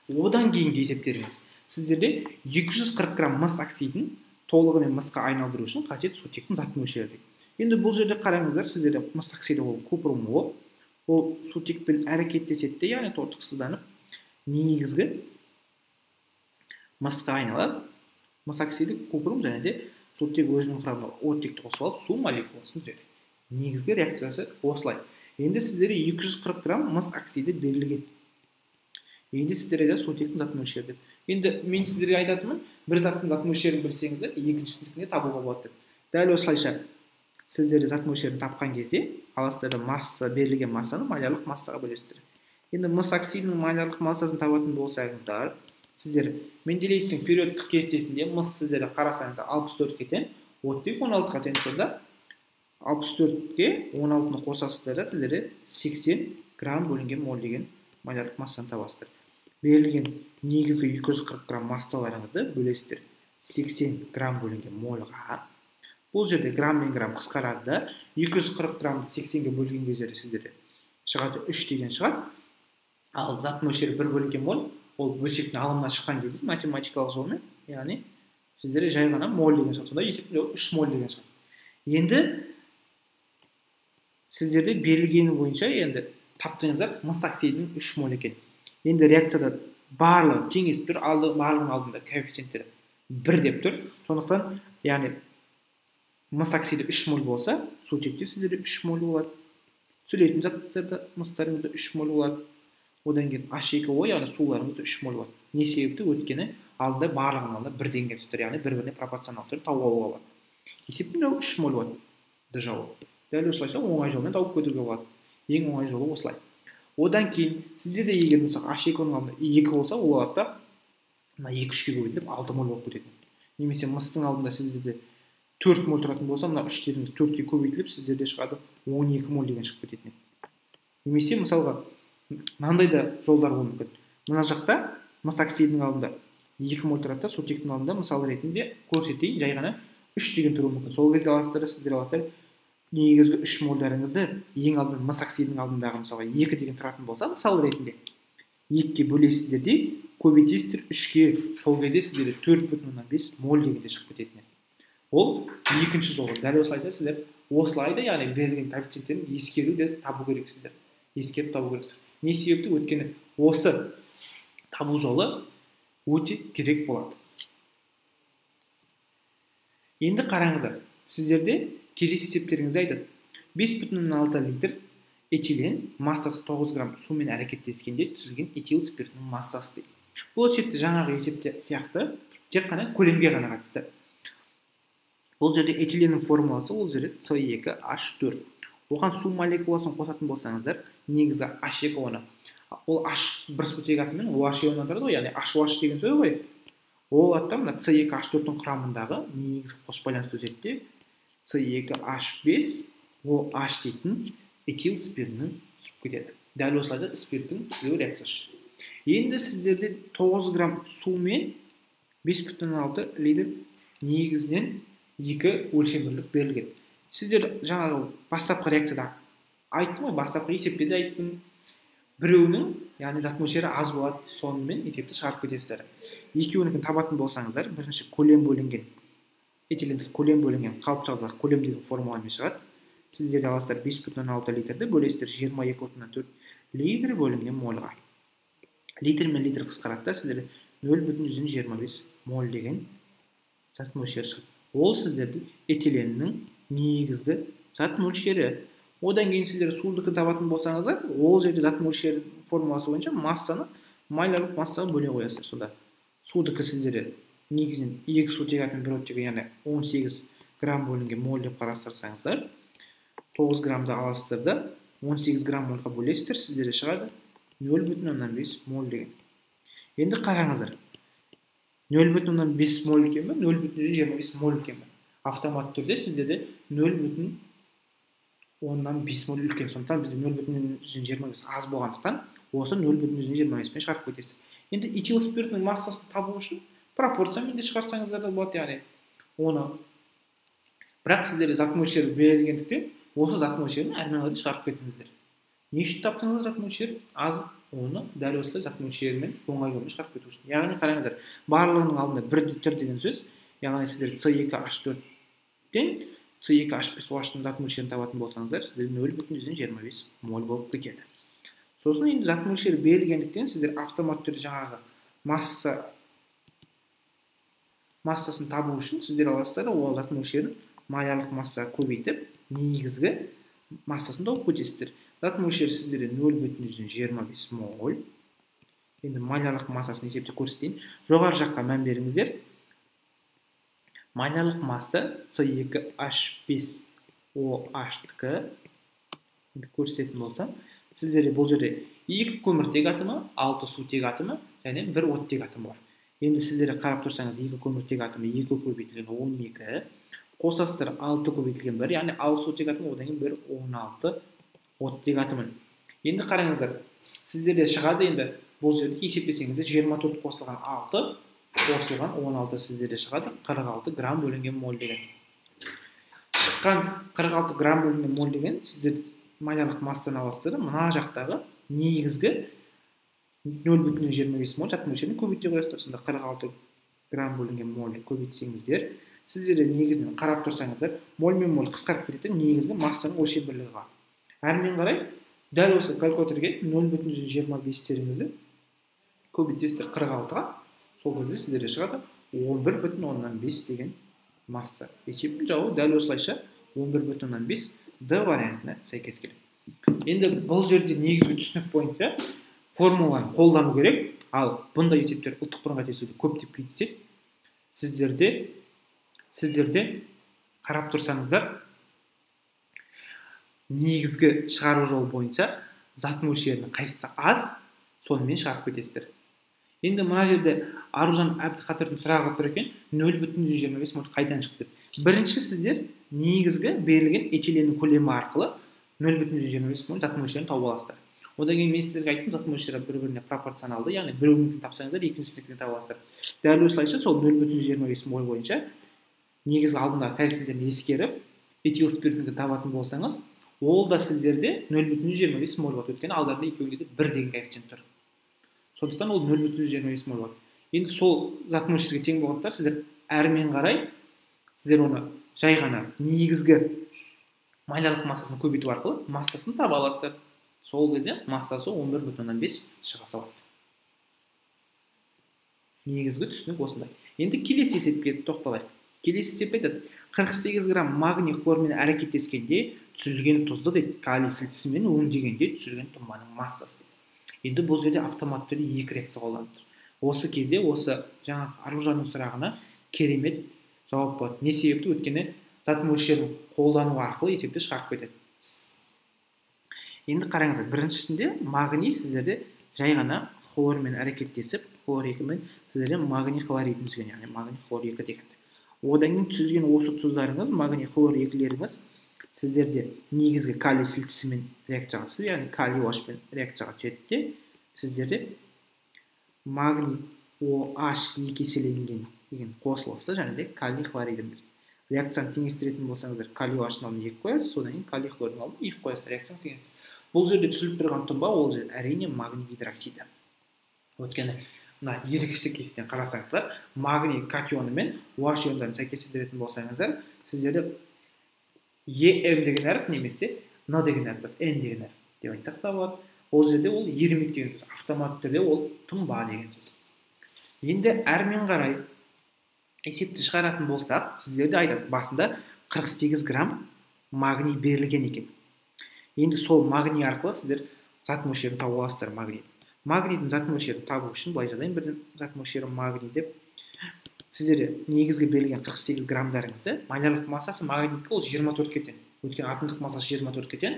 Одан кейінгі есептеріңіз. Сіздерде 240 грамм мыс оксидін толығымен мысқа айналдыру үшін қажет сутектің зат мөлшері. Енді бұл жерде қараңыздар, сіздерде мыс оксиді ол купрум ол сутекпен әрекеттеседі, яғни тотықсызданып негізгі мысқа айналады. Мыс оксиді купрум және де сутек өзінің құрамына оттекті қосып алып су молекуласын түзеді. Негізгі реакциясы осылай. Енді сіздерде 240 грамм мыс оксиді берілген. Енді сіздерде сутектің зат мөлшері. Енді мен сіздерге айтатынмын, бір заттың зат мөлшерін білсеңіздер, екіншісінде табуға болады. Дәл осылайша сіздерде зат мөлшерін тапқан кезде, аласыздар масса берілген массаны малярлық массаға бөлесіздер. Енді мыс оксидінің малярлық массасын табатын болсаңыздар, сіздер Менделеевтің периодтық кестесінде мыс сіздерді қарасаңыздар 64-ке тең, оттек 16-ға тең, сонда 64-ке 16-ны қосасыздар да сіздерде 80 грамм бөлінген мол деген малярлық массаны табасыздар. Берілген негізгі 240 грамм массаларыңызды бөлесіздер 80 грамм бөлінген молға. Бұл жерде грамм мен грамм қысқарады да, 240 граммды 80-ге бөлген кездері сіздерде шығады 3 деген шығады. Ал зат мөлшері 1 бөлінген мол, ол бөлшектің алымына шыққан кезде математикалық жолмен, яғни сіздерде жай ғана мол деген шығады. Сонда есептің 3 мол деген шығады. Енді сіздерде берілгені бойынша енді таптыңыздар мыс оксидінің 3 мол екен. Енді реакцияда барлығы теңесіп тұр, барлығының алдында коэффициенттері 1 деп тұр. Сондықтан, яғни мыс оксиді 3 мол болса, сутекте сіздерде 3 мол болады. Түзілетін заттарда мыстарыңызда 3 мол болады. Одан кейін H2O, яғни суларыңызда 3 мол болады. Не себепті? Өйткені алдында барлығының алдында 1 деңгей тұр, яғни бір-біріне пропорционал түрде тауып алуға болады. Есептің 3 мол болады. Жауап. Дәл осылайша оңай жолмен тауып көруге болады. Ең оңай жолы осылай. Одан кейін сіздерде егер мысал H2O-ның алдында 2 болса, ол алады да 2-3-ке көбейтіліп 6 мол болып кетеді. Немесе мыстың алдында сіздерде 4 мол тұратын болса, мына 3-теріңіз 4-ке көбейтіліп сіздерде шығады 12 мол деген шығып кетеді. Немесе мысалға мынандай да жолдар болуы мүмкін. Мына жақта мыс оксидінің алдында 2 мол тұрады да, сутектің алдында мысал ретінде көрсетейін, жай ғана 3 деген тұруы мүмкін. Сол кезде аласыздар, сіздер аласыздар негізгі 3 молдарыңызды ең алдымен мыс оксидінің алдындағы мысалға 2 деген тұратын болса, мысал ретінде 2-ке бөлесіздер де көбейтесіздер 3-ке, сол кезде сіздерде 4,5 мол дегенде шығып кететін. Ол екінші жолы. Дәл осылайша сіздер осылайда, яғни берілген коэффициенттерін ескеру де табу керексіздер. Ескеріп табу керексіздер. Не себепті? Өйткені осы табу жолы өте керек болады. Енді қараңыздар, сіздерде келесі есептеріңізді айтады. 5,6 литр этилен массасы 9 грамм сумен әрекеттескенде түзілген этил спиртінің массасы дейді. Бұл есепте жаңағы есепте сияқты тек қана көлемге ғана қатысты. Бұл жерде этиленнің формуласы ол жерде C2H4. Оған су молекуласын қосатын болсаңыздар, негізі H2O-ны. Ол H бір сутек атымен OH-ионнан тұрады ғой, яғни HOH деген сөз ғой. Ол аттан мына C2H4-тің құрамындағы негізгі қос байланыс түзетті C2H5 OH дейтін этил спиртінің түсіп кетеді. Дәл осылайша спирттің түзілу реакциясы. Енді сіздерде 9 грамм сумен 5,6 литр негізінен 2 өлшемділік берілген. Сіздер жаңағы бастапқы реакцияда айттым ғой, бастапқы есепте де айттым. Біреуінің, яғни зат мөлшері аз болады, сонымен есепті шығарып кетесіздер. Екеуінікін табатын болсаңыздар, бірінші көлем бөлінген, этилендік көлем бөлінген қалыпшалдық көлем деген формуламен шығады. Сіздер аласыздар 5,6 литрді бөлесіздер 22,4 литр бөлінген молға. Литр мен литр қысқарады да, сіздер 0,25 мол деген зат мөлшері шығады. Ол сіздердің этиленнің негізгі зат мөлшері. Одан кейін сіздер судыкін табатын болсаңыздар, ол жерде зат мөлшері формуласы бойынша массаны майлярлық массаға бөле қоясыздар. Сонда судікі сіздер негізінен 2 сутек атымен 1 оттегі, яғни 18 грамм бөлінген моль деп қарастырсаңыздар, 9 граммды аласыздар да 18 грамм мольға бөлесіздер, сіздерде шығады 0,5 моль деген. Енді қараңыздар, 0,5 моль екен бе, 0,25 моль екен бе? Автомат түрде сіздерде 0,5 моль үлкен. Сондықтан бізде 0,25 аз болғандықтан осы 0,25 пен шығарып кетесіздер. Енді этил спиртінің массасын табу үшін пропорциямен де шығарсаңыздар да болады, яғни оны. Бірақ сіздерде зат мөлшері берілгендіктен осы зат мөлшерін әрмен қарай шығарып кетіңіздер. Не үшін таптыңыз зат мөлшері аз? Оны дәл осылай зат мөлшерімен оңай жолмен шығарып кету үшін. Яғни қараңыздар, барлығының алдында 1 деген сөз, яғни сіздер С2H4-тен С2H5OH-тың зат мөлшерін табатын болсаңыздар, сіздер 0,25 моль болып кетеді. Сосын енді зат мөлшері берілгендіктен сіздер автомат түрде жаңағы массасын табу үшін сіздер аласыздар, ол зат мөлшерін маялық масса көбейтіп, негізгі массасын тауып көтесіздер. Зат мөлшері сіздерде 0,25 моль. Енді маялық массасын есепте көрсетейін. Жоғары жаққа мән беріңіздер. Маялық масса С2H5OH-тікі көрсететін болсам, сіздерде бұл жерде 2 көміртек атомы, 6 сутек атомы және 1 оттек атомы бар. Енді сіздерде қарап тұрсаңыз, 2 көміртек атомы 2 көбейтілген 12, қосасыздар 6 көбейтілген 1, яғни 6 сутек атомы, одан кейін 1 16 оттек атомы. Енді қараңыздар, сіздерде шығады, енді бұл жерде есептесеңіздер 24 қосылған 6 қосылған 16 сіздерде шығады 46 грамм бөлінген моль деген. Шыққан 46 грамм бөлінген моль деген сіздер маялық массаны аласыздар, мына жақтағы негізгі 0,25 моль зат мөлшерін көбейте қоясыздар. Сонда 46 грамм бөлінген моль көбейтсеңіздер, сіздерде негізінен қарап тұрсаңыздар, моль мен моль қысқарып кететін негізгі массаның өлшем бірлігі қалады. Әрмен қарай дәл осы калькуляторға 0,25-теріңізді көбейтесіздер 46-ға, сол кезде сіздерде шығады 11,5 деген масса. Есептің жауабы дәл осылайша 11,5 Д вариантына сәйкес келеді. Енді бұл жерде негізгі түсінік бойынша формуланы қолдану керек, ал бұндай есептер ұлттық бірыңғай тестілеуде көптеп кездеседі. Сіздерде қарап тұрсаңыздар, негізгі шығару жолы бойынша зат мөлшерінің қайсысы аз, сонымен шығарып кетесіздер. Енді мына жерде Аружан Әбдіқадырдың сұрағы тұр екен, 0,25 моль қайдан шықты? Бірінші сіздер негізгі берілген этиленнің көлемі арқылы 0,25 моль зат мөлшерін тауып аласыздар. Одан кейін мен сіздерге айттым, зат мөлшері бір-біріне пропорционалды, яғни біреуінікін тапсаңыздар, екіншісінікін таба аласыздар. Дәл осылайша сол 0,25 моль бойынша негізгі алдындағы коэффициенттерін ескеріп, этил спиртінікі табатын болсаңыз, ол да сіздерде 0,25 моль болады. Өйткені алдарында екеуінде де 1 деген коэффициент тұр. Сондықтан ол 0,25 моль болады. Енді сол зат мөлшерге тең болғандықтан сіздер әрмен қарай сіздер оны жай ғана негізгі маялық массасын көбейту арқылы массасын таба аласыздар. Сол кезде массасы 11,5 шыға салады. Негізгі түсінік осындай. Енді келесі есепке тоқталайық. Келесі есеп айтады, 48 грамм магний хлормен әрекеттескенде түзілген тұзды дейді, калий сілтісімен өңдегенде түзілген тұнбаның массасы. Енді бұл жерде автомат түрде 2 реакция қолданып тұр. Осы кезде осы жаңа Аружанның сұрағына керемет жауап болады. Не себепті? Өйткені зат мөлшерін қолдану арқылы есепті шығарып кетеді. Енді қараңыздар, біріншісінде магний сіздерде жай ғана хлормен әрекеттесіп, хлор 2-мен сіздерде магний хлоридін түзген, яғни магний хлор 2 дегенді. Одан кейін түзілген осы тұздарыңыз, магний хлор 2-леріңіз сіздерде негізгі калий сілтісімен реакцияға түседі, яғни калий OH-пен реакцияға түседі де, сіздерде магний OH 2 еселенген деген қосылысы және де калий хлоридін реакцияны теңестіретін болсаңыздар, калий OH-ның алдына 2 қоясыз, содан кейін калий хлоридың алдына 2 қоясыз, реакцияны теңестіреді. Бұл жерде түсіліп тұрған тұнба, ол жерде әрине магний гидроксиді. Өйткені мына ерікіштік кестеден қарасаңыздар, магний катионы мен OH иондарын сәйкестендіретін болсаңыздар, сіздерде Em деген әріп немесе N деген әріп, N деген әріп деп айтсақ та болады. Ол жерде ол ерімек деген сөз, автомат түрде ол тұнба деген сөз. Енді әрмен қарай есепті шығаратын болсақ, сіздерде айтады, басында 48 грамм магний берілген екен. Енді сол магний арқылы сіздер зат мөлшерін тауып аласыздар магний. магнийдің зат мөлшерін табу үшін былай жазайын, бірден зат мөлшері магний деп. Сіздерде негізгі берілген 48 граммдарыңызды малярлық массасы магнийдікі ол 24-ке тең. Өйткені атомдық массасы 24-ке тең.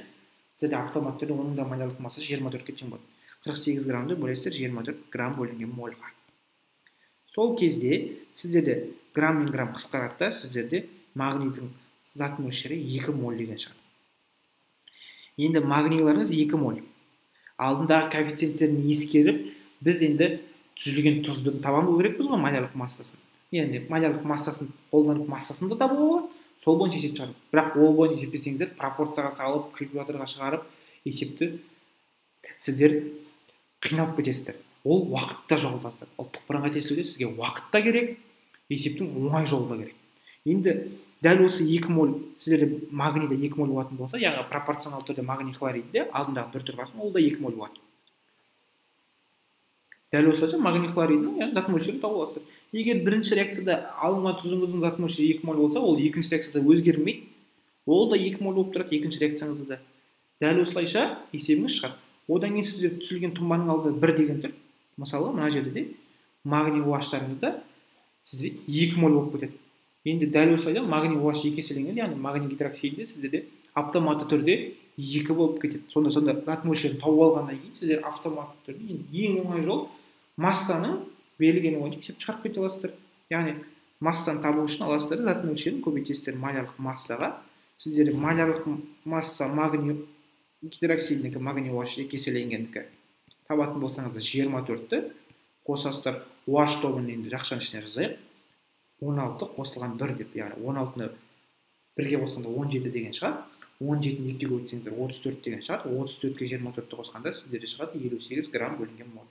Сіздерде автомат түрде оның да малярлық массасы 24-ке тең болады. 48 граммды бөлесіздер 24 грамм бөлінген мольға. Сол кезде сіздерде грамм мен грамм қысқарады да, сіздерде магнийдің зат мөлшері 2 моль деген шығар. Енді магнийларыңыз 2 моль. Алдындағы коэффициенттерін ескеріп, біз енді түзілген тұзды табамыз керекпіз ғой, малярлық массасын. Енді малярлық массасын қолданып массасын да табуға болады, сол бойынша есеп шығарып. Бірақ ол бойынша есептесеңіздер, пропорцияға салып, калькуляторға шығарып, есепті сіздер қиналып кетесіздер. Ол уақытта жоғалтасыздар. Ұлттық бірыңғай тестілеуде сізге уақыт та керек, есептің оңай жолы да керек. Енді дәл осы 2 моль, сіздерде магнийде 2 моль болатын болса, яғни пропорционал түрде магний хлоридте алдындағы бір түрғасын, ол да 2 моль болады. Дәл осылайша магний хлоридінің зат мөлшерін тауып аласыздар. Егер бірінші реакцияда алынған тұзыңыздың зат мөлшері 2 моль болса, ол екінші реакцияда өзгермейді. Ол да 2 моль болып тұрады екінші реакцияңызда. Дәл осылайша есебіңіз шығады. Одан кейін сіздер түзілген тұнбаның алдында 1 деген тұр. Мысалы, мына жерде де магний OH-тарыңызда сізде 2 моль болып кетеді. Енді дәл осылайша магний OH 2 еселенген, яғни магний гидроксидте сіздерде автоматты түрде 2 болып кетеді. Сонда зат мөлшерін тауып алғаннан кейін сіздер автоматты түрде ең оңай жол массаның берілгені бойынша есеп шығарып кете аласыздар. Яғни массаны табу үшін аласыздар, зат мөлшерін көбейтесіздер малярлық массаға. Сіздерде малярлық масса магний гидроксидінікі магний OH 2 еселенгендікі табатын болсаңыздар 24-ті қосасыздар. OH тобын енді жақшаның ішіне жазайық. 16 қосылған 1 деп, яғни 16-ны 1-ге қосқанда 17 деген шығар. 17-ні 2-ге өтсеңіздер 34 деген шығар. 34-ке 24-ті қосқанда сіздерде шығады 58 грамм бөлінген моль.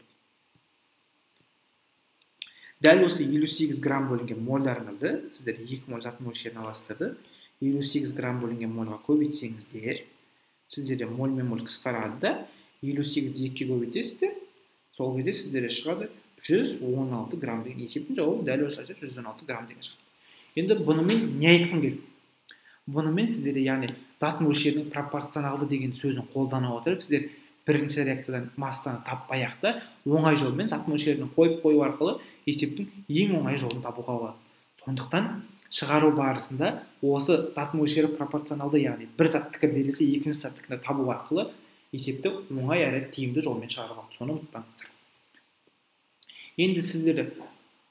Дәл осы 58 грамм бөлінген мольдарыңызды сіздер 2 моль зат мөлшерін аласыздар. 58 грамм бөлінген мольға көбейтсеңіздер, сіздерде моль мен моль қысқарады да, 58-ді 2-ге көбейтесіздер. Сол кезде сіздерде шығады 116 грамм деген. Есептің жауабы дәл осылайша 116 грамм деген шығады. Енді бұнымен не айтқым келді? Бұнымен сіздерде, яғни зат мөлшерінің пропорционалды деген сөзін қолдана отырып, сіздер бірінші реакциядан массаны таппай-ақ та оңай жолмен зат мөлшерін қойып қою арқылы есептің ең оңай жолын табуға болады. Сондықтан шығару барысында осы зат мөлшері пропорционалды, яғни бір заттікі берілсе екінші заттікіні табу арқылы есепті оңай әрі тиімді жолмен шығаруға. Соны ұмытпаңыздар. Енді сіздерде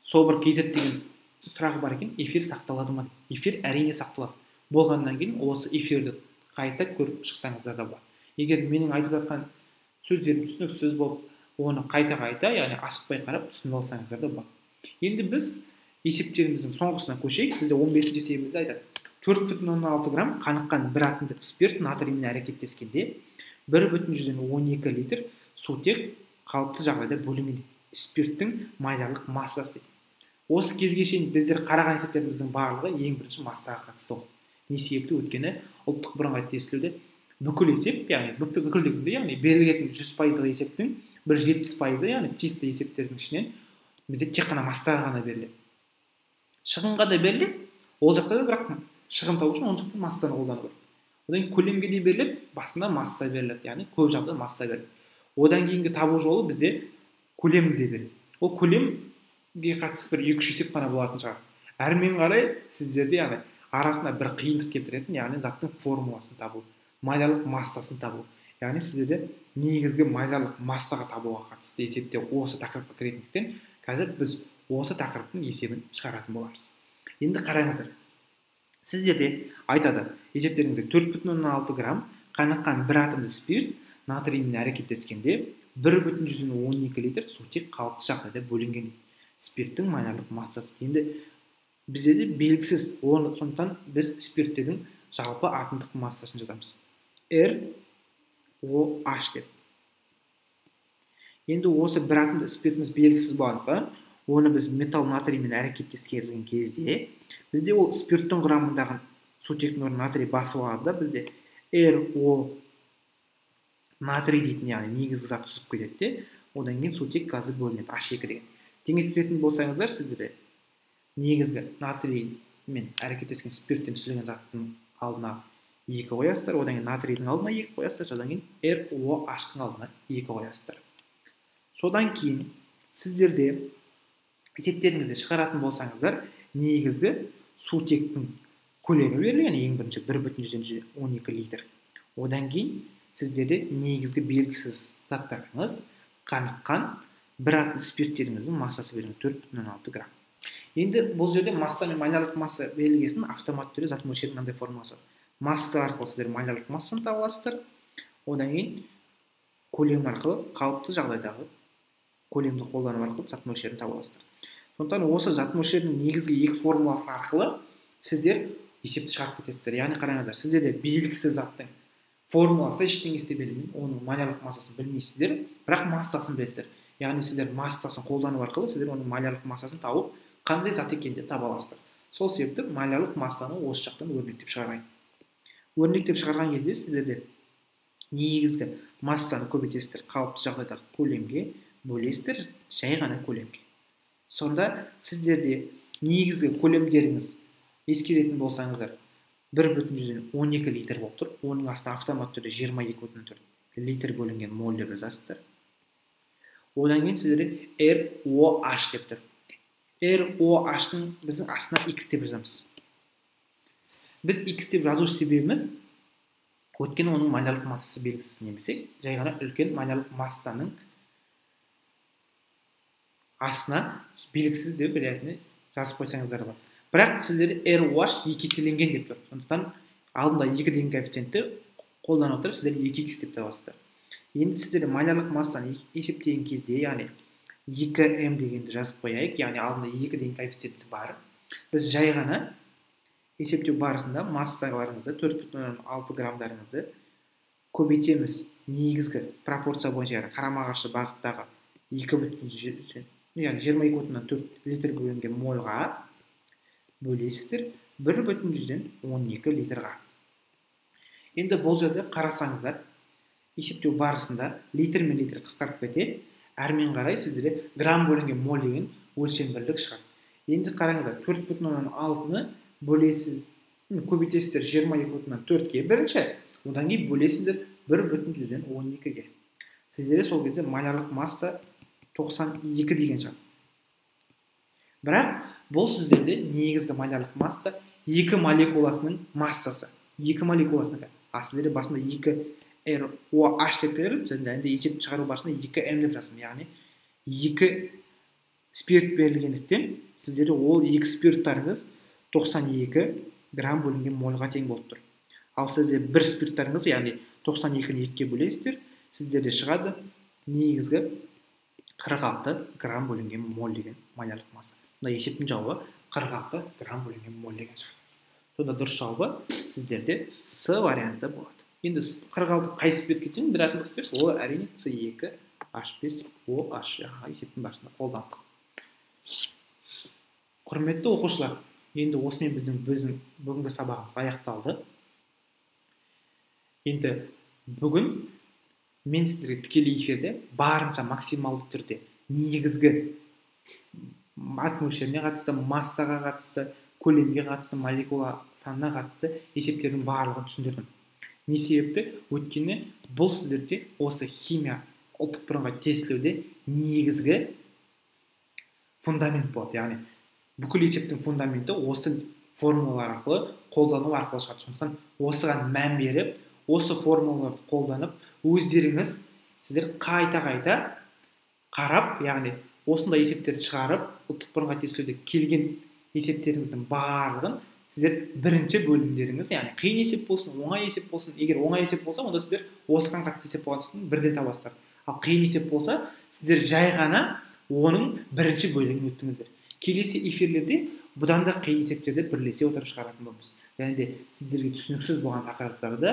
сол бір KZ деген сұрағы бар екен, эфир сақталады ма? Эфир әрине сақталады. Болғаннан кейін осы эфирді қайта көріп шықсаңыздар да болады. Егер менің айтып жатқан сөздерім түсініксіз болып, оны қайта-қайта, яғни асықпай қарап түсініп алсаңыздар да болады. Енді біз есептеріміздің соңғысына көшейік. Бізде 15-ші есебімізді айтады. 4,6 грамм қаныққан бір атомды спирт натриймен әрекеттескенде 1,12 литр сутек қалыпты жағдайда бөлінген спирттің малярлық массасы. Осы кезге шейін біздер қараған есептеріміздің барлығы ең бірінші массаға қатысты болды. Не себепті? Өйткені ұлттық бірыңғай тестілеуде бүкіл есеп, яғни бүкіл дегенде, яғни берілген 100% есептің бір 70%, яғни чисто есептердің ішінен бізде тек қана массаға ғана беріледі. Шығынға да беріледі, ол жақта да, бірақ шығын табу үшін ол жақта массаны қолдану керек. Одан кейін көлемге де беріледі, басында масса беріледі, яғни көп жағдайда масса беріледі. Одан кейінгі табу жолы бізде көлемді береді. Ол көлемге қатысты бір 2-3 есеп қана болатын шығар. Әрмен қарай сіздерде, яғни арасына бір қиындық келтіретін, яғни заттың формуласын табу, малярлық массасын табу. Яғни сіздерде негізгі малярлық массаға табуға қатысты есепте осы тақырыпқа кіретіндіктен, қазір біз осы тақырыптың есебін шығаратын боламыз. Енді қараңыздар. Сіздерде айтады, есептеріңізде 4,6 грамм қаныққан бір атомды спирт натриймен әрекеттескенде 1,12 литр сутек қалыпты жағдайда бөлінген спирттің малярлық массасы. Енді бізде де белгісіз, сондықтан біз спирттердің жалпы атомдық массасын жазамыз. ROH деп. Енді осы бір атомды спиртіміз белгісіз болғандықтан, оны біз металл натриймен әрекеттескен кезде, бізде ол спирттің құрамындағы сутектің орнына натрий басып алады да, бізде RO натрий дейтін, яғни негізгі зат түсіп кетеді, одан кейін сутек газы бөлінеді, H2 деген. Теңестіретін болсаңыздар, сіздерде негізгі натриймен әрекеттескен спирттен түсірілген заттың алдына 2 қоясыздар, одан кейін натрийдің алдына 2 қоясыздар, содан кейін ROH-тың алдына 2 қоясыздар. Содан кейін сіздерде есептеріңізді шығаратын болсаңыздар, негізгі сутектің көлемі берілген, ең бірінші 1,12 литр. Одан кейін сіздерде негізгі белгісіз заттарыңыз, қаныққан бір атом спирттеріңіздің массасы берілген 4,6 грамм. Енді бұл жерде масса мен малярлық масса белгісінің автоматты түрде зат мөлшерінің мынандай формуласы. Масса арқылы сіздер малярлық массаны таба аласыздар. Одан кейін көлем арқылы қалыпты жағдайдағы көлемді қолдану арқылы зат мөлшерін таба аласыздар. Сондықтан осы зат мөлшерінің негізгі екі формуласы арқылы сіздер есепті шығарып кетесіздер. Яғни қараңыздар, сіздерде белгісіз заттың формуласы ештеңесі білмейді, оның малярлық массасын білмейсіздер, бірақ массасын білесіздер. Яғни сіздер массасын қолдану арқылы сіздер оның малярлық массасын тауып, қандай зат екенін таба аласыздар. Сол себепті малярлық массаны осы жақтан өрнектеп шығарайын. Өрнектеп шығарған кезде сіздерде негізгі массаны көбейтесіздер, қалыпты жағдайдағы көлемге бөлесіздер, жай ғана көлемге. Сонда сіздерде негізгі көлемдеріңіз ескеретін болсаңыздар 1,12 литр болып тұр. Оның астына автомат түрде 22,4 литр бөлінген молдер жазасыздар. Одан кейін сіздерде ROH деп тұр. ROH-тың біздің астына X деп жазамыз. Біз X деп жазу себебіміз өткен оның малярлық массасы белгісіз немесе жай ғана үлкен малярлық массаның астына белгісіз деп беретіні жазып қойсаңыздар бар. Бірақ сіздерде ROH екі еселенген деп тұр. Сондықтан алдында 2 деген коэффициентті қолдана отырып сіздер 2x деп табасыздар. Енді сіздерде малярлық массаны есептеген кезде, яғни 2m дегенді жазып қояйық, яғни алдында 2 деген коэффициенті бар. Біз жай ғана есептеу барысында массаларыңызды 4,6 граммдарыңызды көбейтеміз негізгі пропорция бойынша, қарама қарсы бағыттағы 22,4 литр бөлінген мольға бөлесіздер 1,12 литрға. Енді бұл жерде қарасаңыздар, есептеу барысында литр мен литр қысқарып кетеді, әрмен қарай сіздерде грамм бөлінген моль деген өлшем бірлік шығады. Енді қараңыздар, 4,6-ны бөлесіз, көбейтесіздер 22,4-ге бірінші, одан кейін бөлесіздер 1,12-ге. Сіздерде сол кезде малярлық масса 92 деген шығады. Бірақ бұл сіздерде негізгі малярлық масса 2 молекуласының массасы. 2 молекуласының. Сіздерде басында 2ROH деп беріліп, енді есеп шығару барысында 2M деп жазсын. Яғни 2 спирт берілгендіктен сіздерде ол 2 спирттарыңыз 92 грамм бөлінген мольға тең болып тұр. Ал сізде 1 спирттарыңыз, яғни 92-ні 2-ге бөлесіздер, сіздерде шығады негізгі 46 грамм бөлінген моль деген малярлық масса. Мұнда есептің жауабы 46 грамм бөлінген моль деген шығады. Сонда дұрыс жауабы сіздерде С варианты болады. Енді 46 қай спиртке тең? Бір атомдық спирт, ол әрине С2H5OH жаңағы есептің барысында қолдандық. Құрметті оқушылар, енді осымен біздің бүгінгі сабағымыз аяқталды. Енді бүгін мен сіздерге тікелей эфирде барынша максималды түрде негізгі ат мөлшеріне қатысты, массаға қатысты, көлемге қатысты, молекула санына қатысты есептердің барлығын түсіндірдім. Не себепті? Өйткені бұл сіздерде осы химия ұлттық бірыңғай тестілеуде негізгі фундамент болады. Яғни бүкіл есептің фундаменті осы формулалар арқылы қолдану арқылы шығады. Сондықтан осыған мән беріп, осы формулаларды қолданып, өздеріңіз сіздер қайта қарап, яғни осындай есептерді шығарып, ұлттық бірыңғай тестілеуде келген есептеріңіздің барлығын сіздер бірінші бөлімдеріңіз, яғни қиын есеп болсын, оңай есеп болсын, егер оңай есеп болса, онда сіздер осыған қатысты есеп болғандықтан бірден табасыздар. Ал қиын есеп болса, сіздер жай ғана оның бірінші бөлігін өттіңіздер. Келесі эфирлерде бұдан да қиын есептерді бірлесе отырып шығаратын боламыз. Және де сіздерге түсініксіз болған тақырыптарды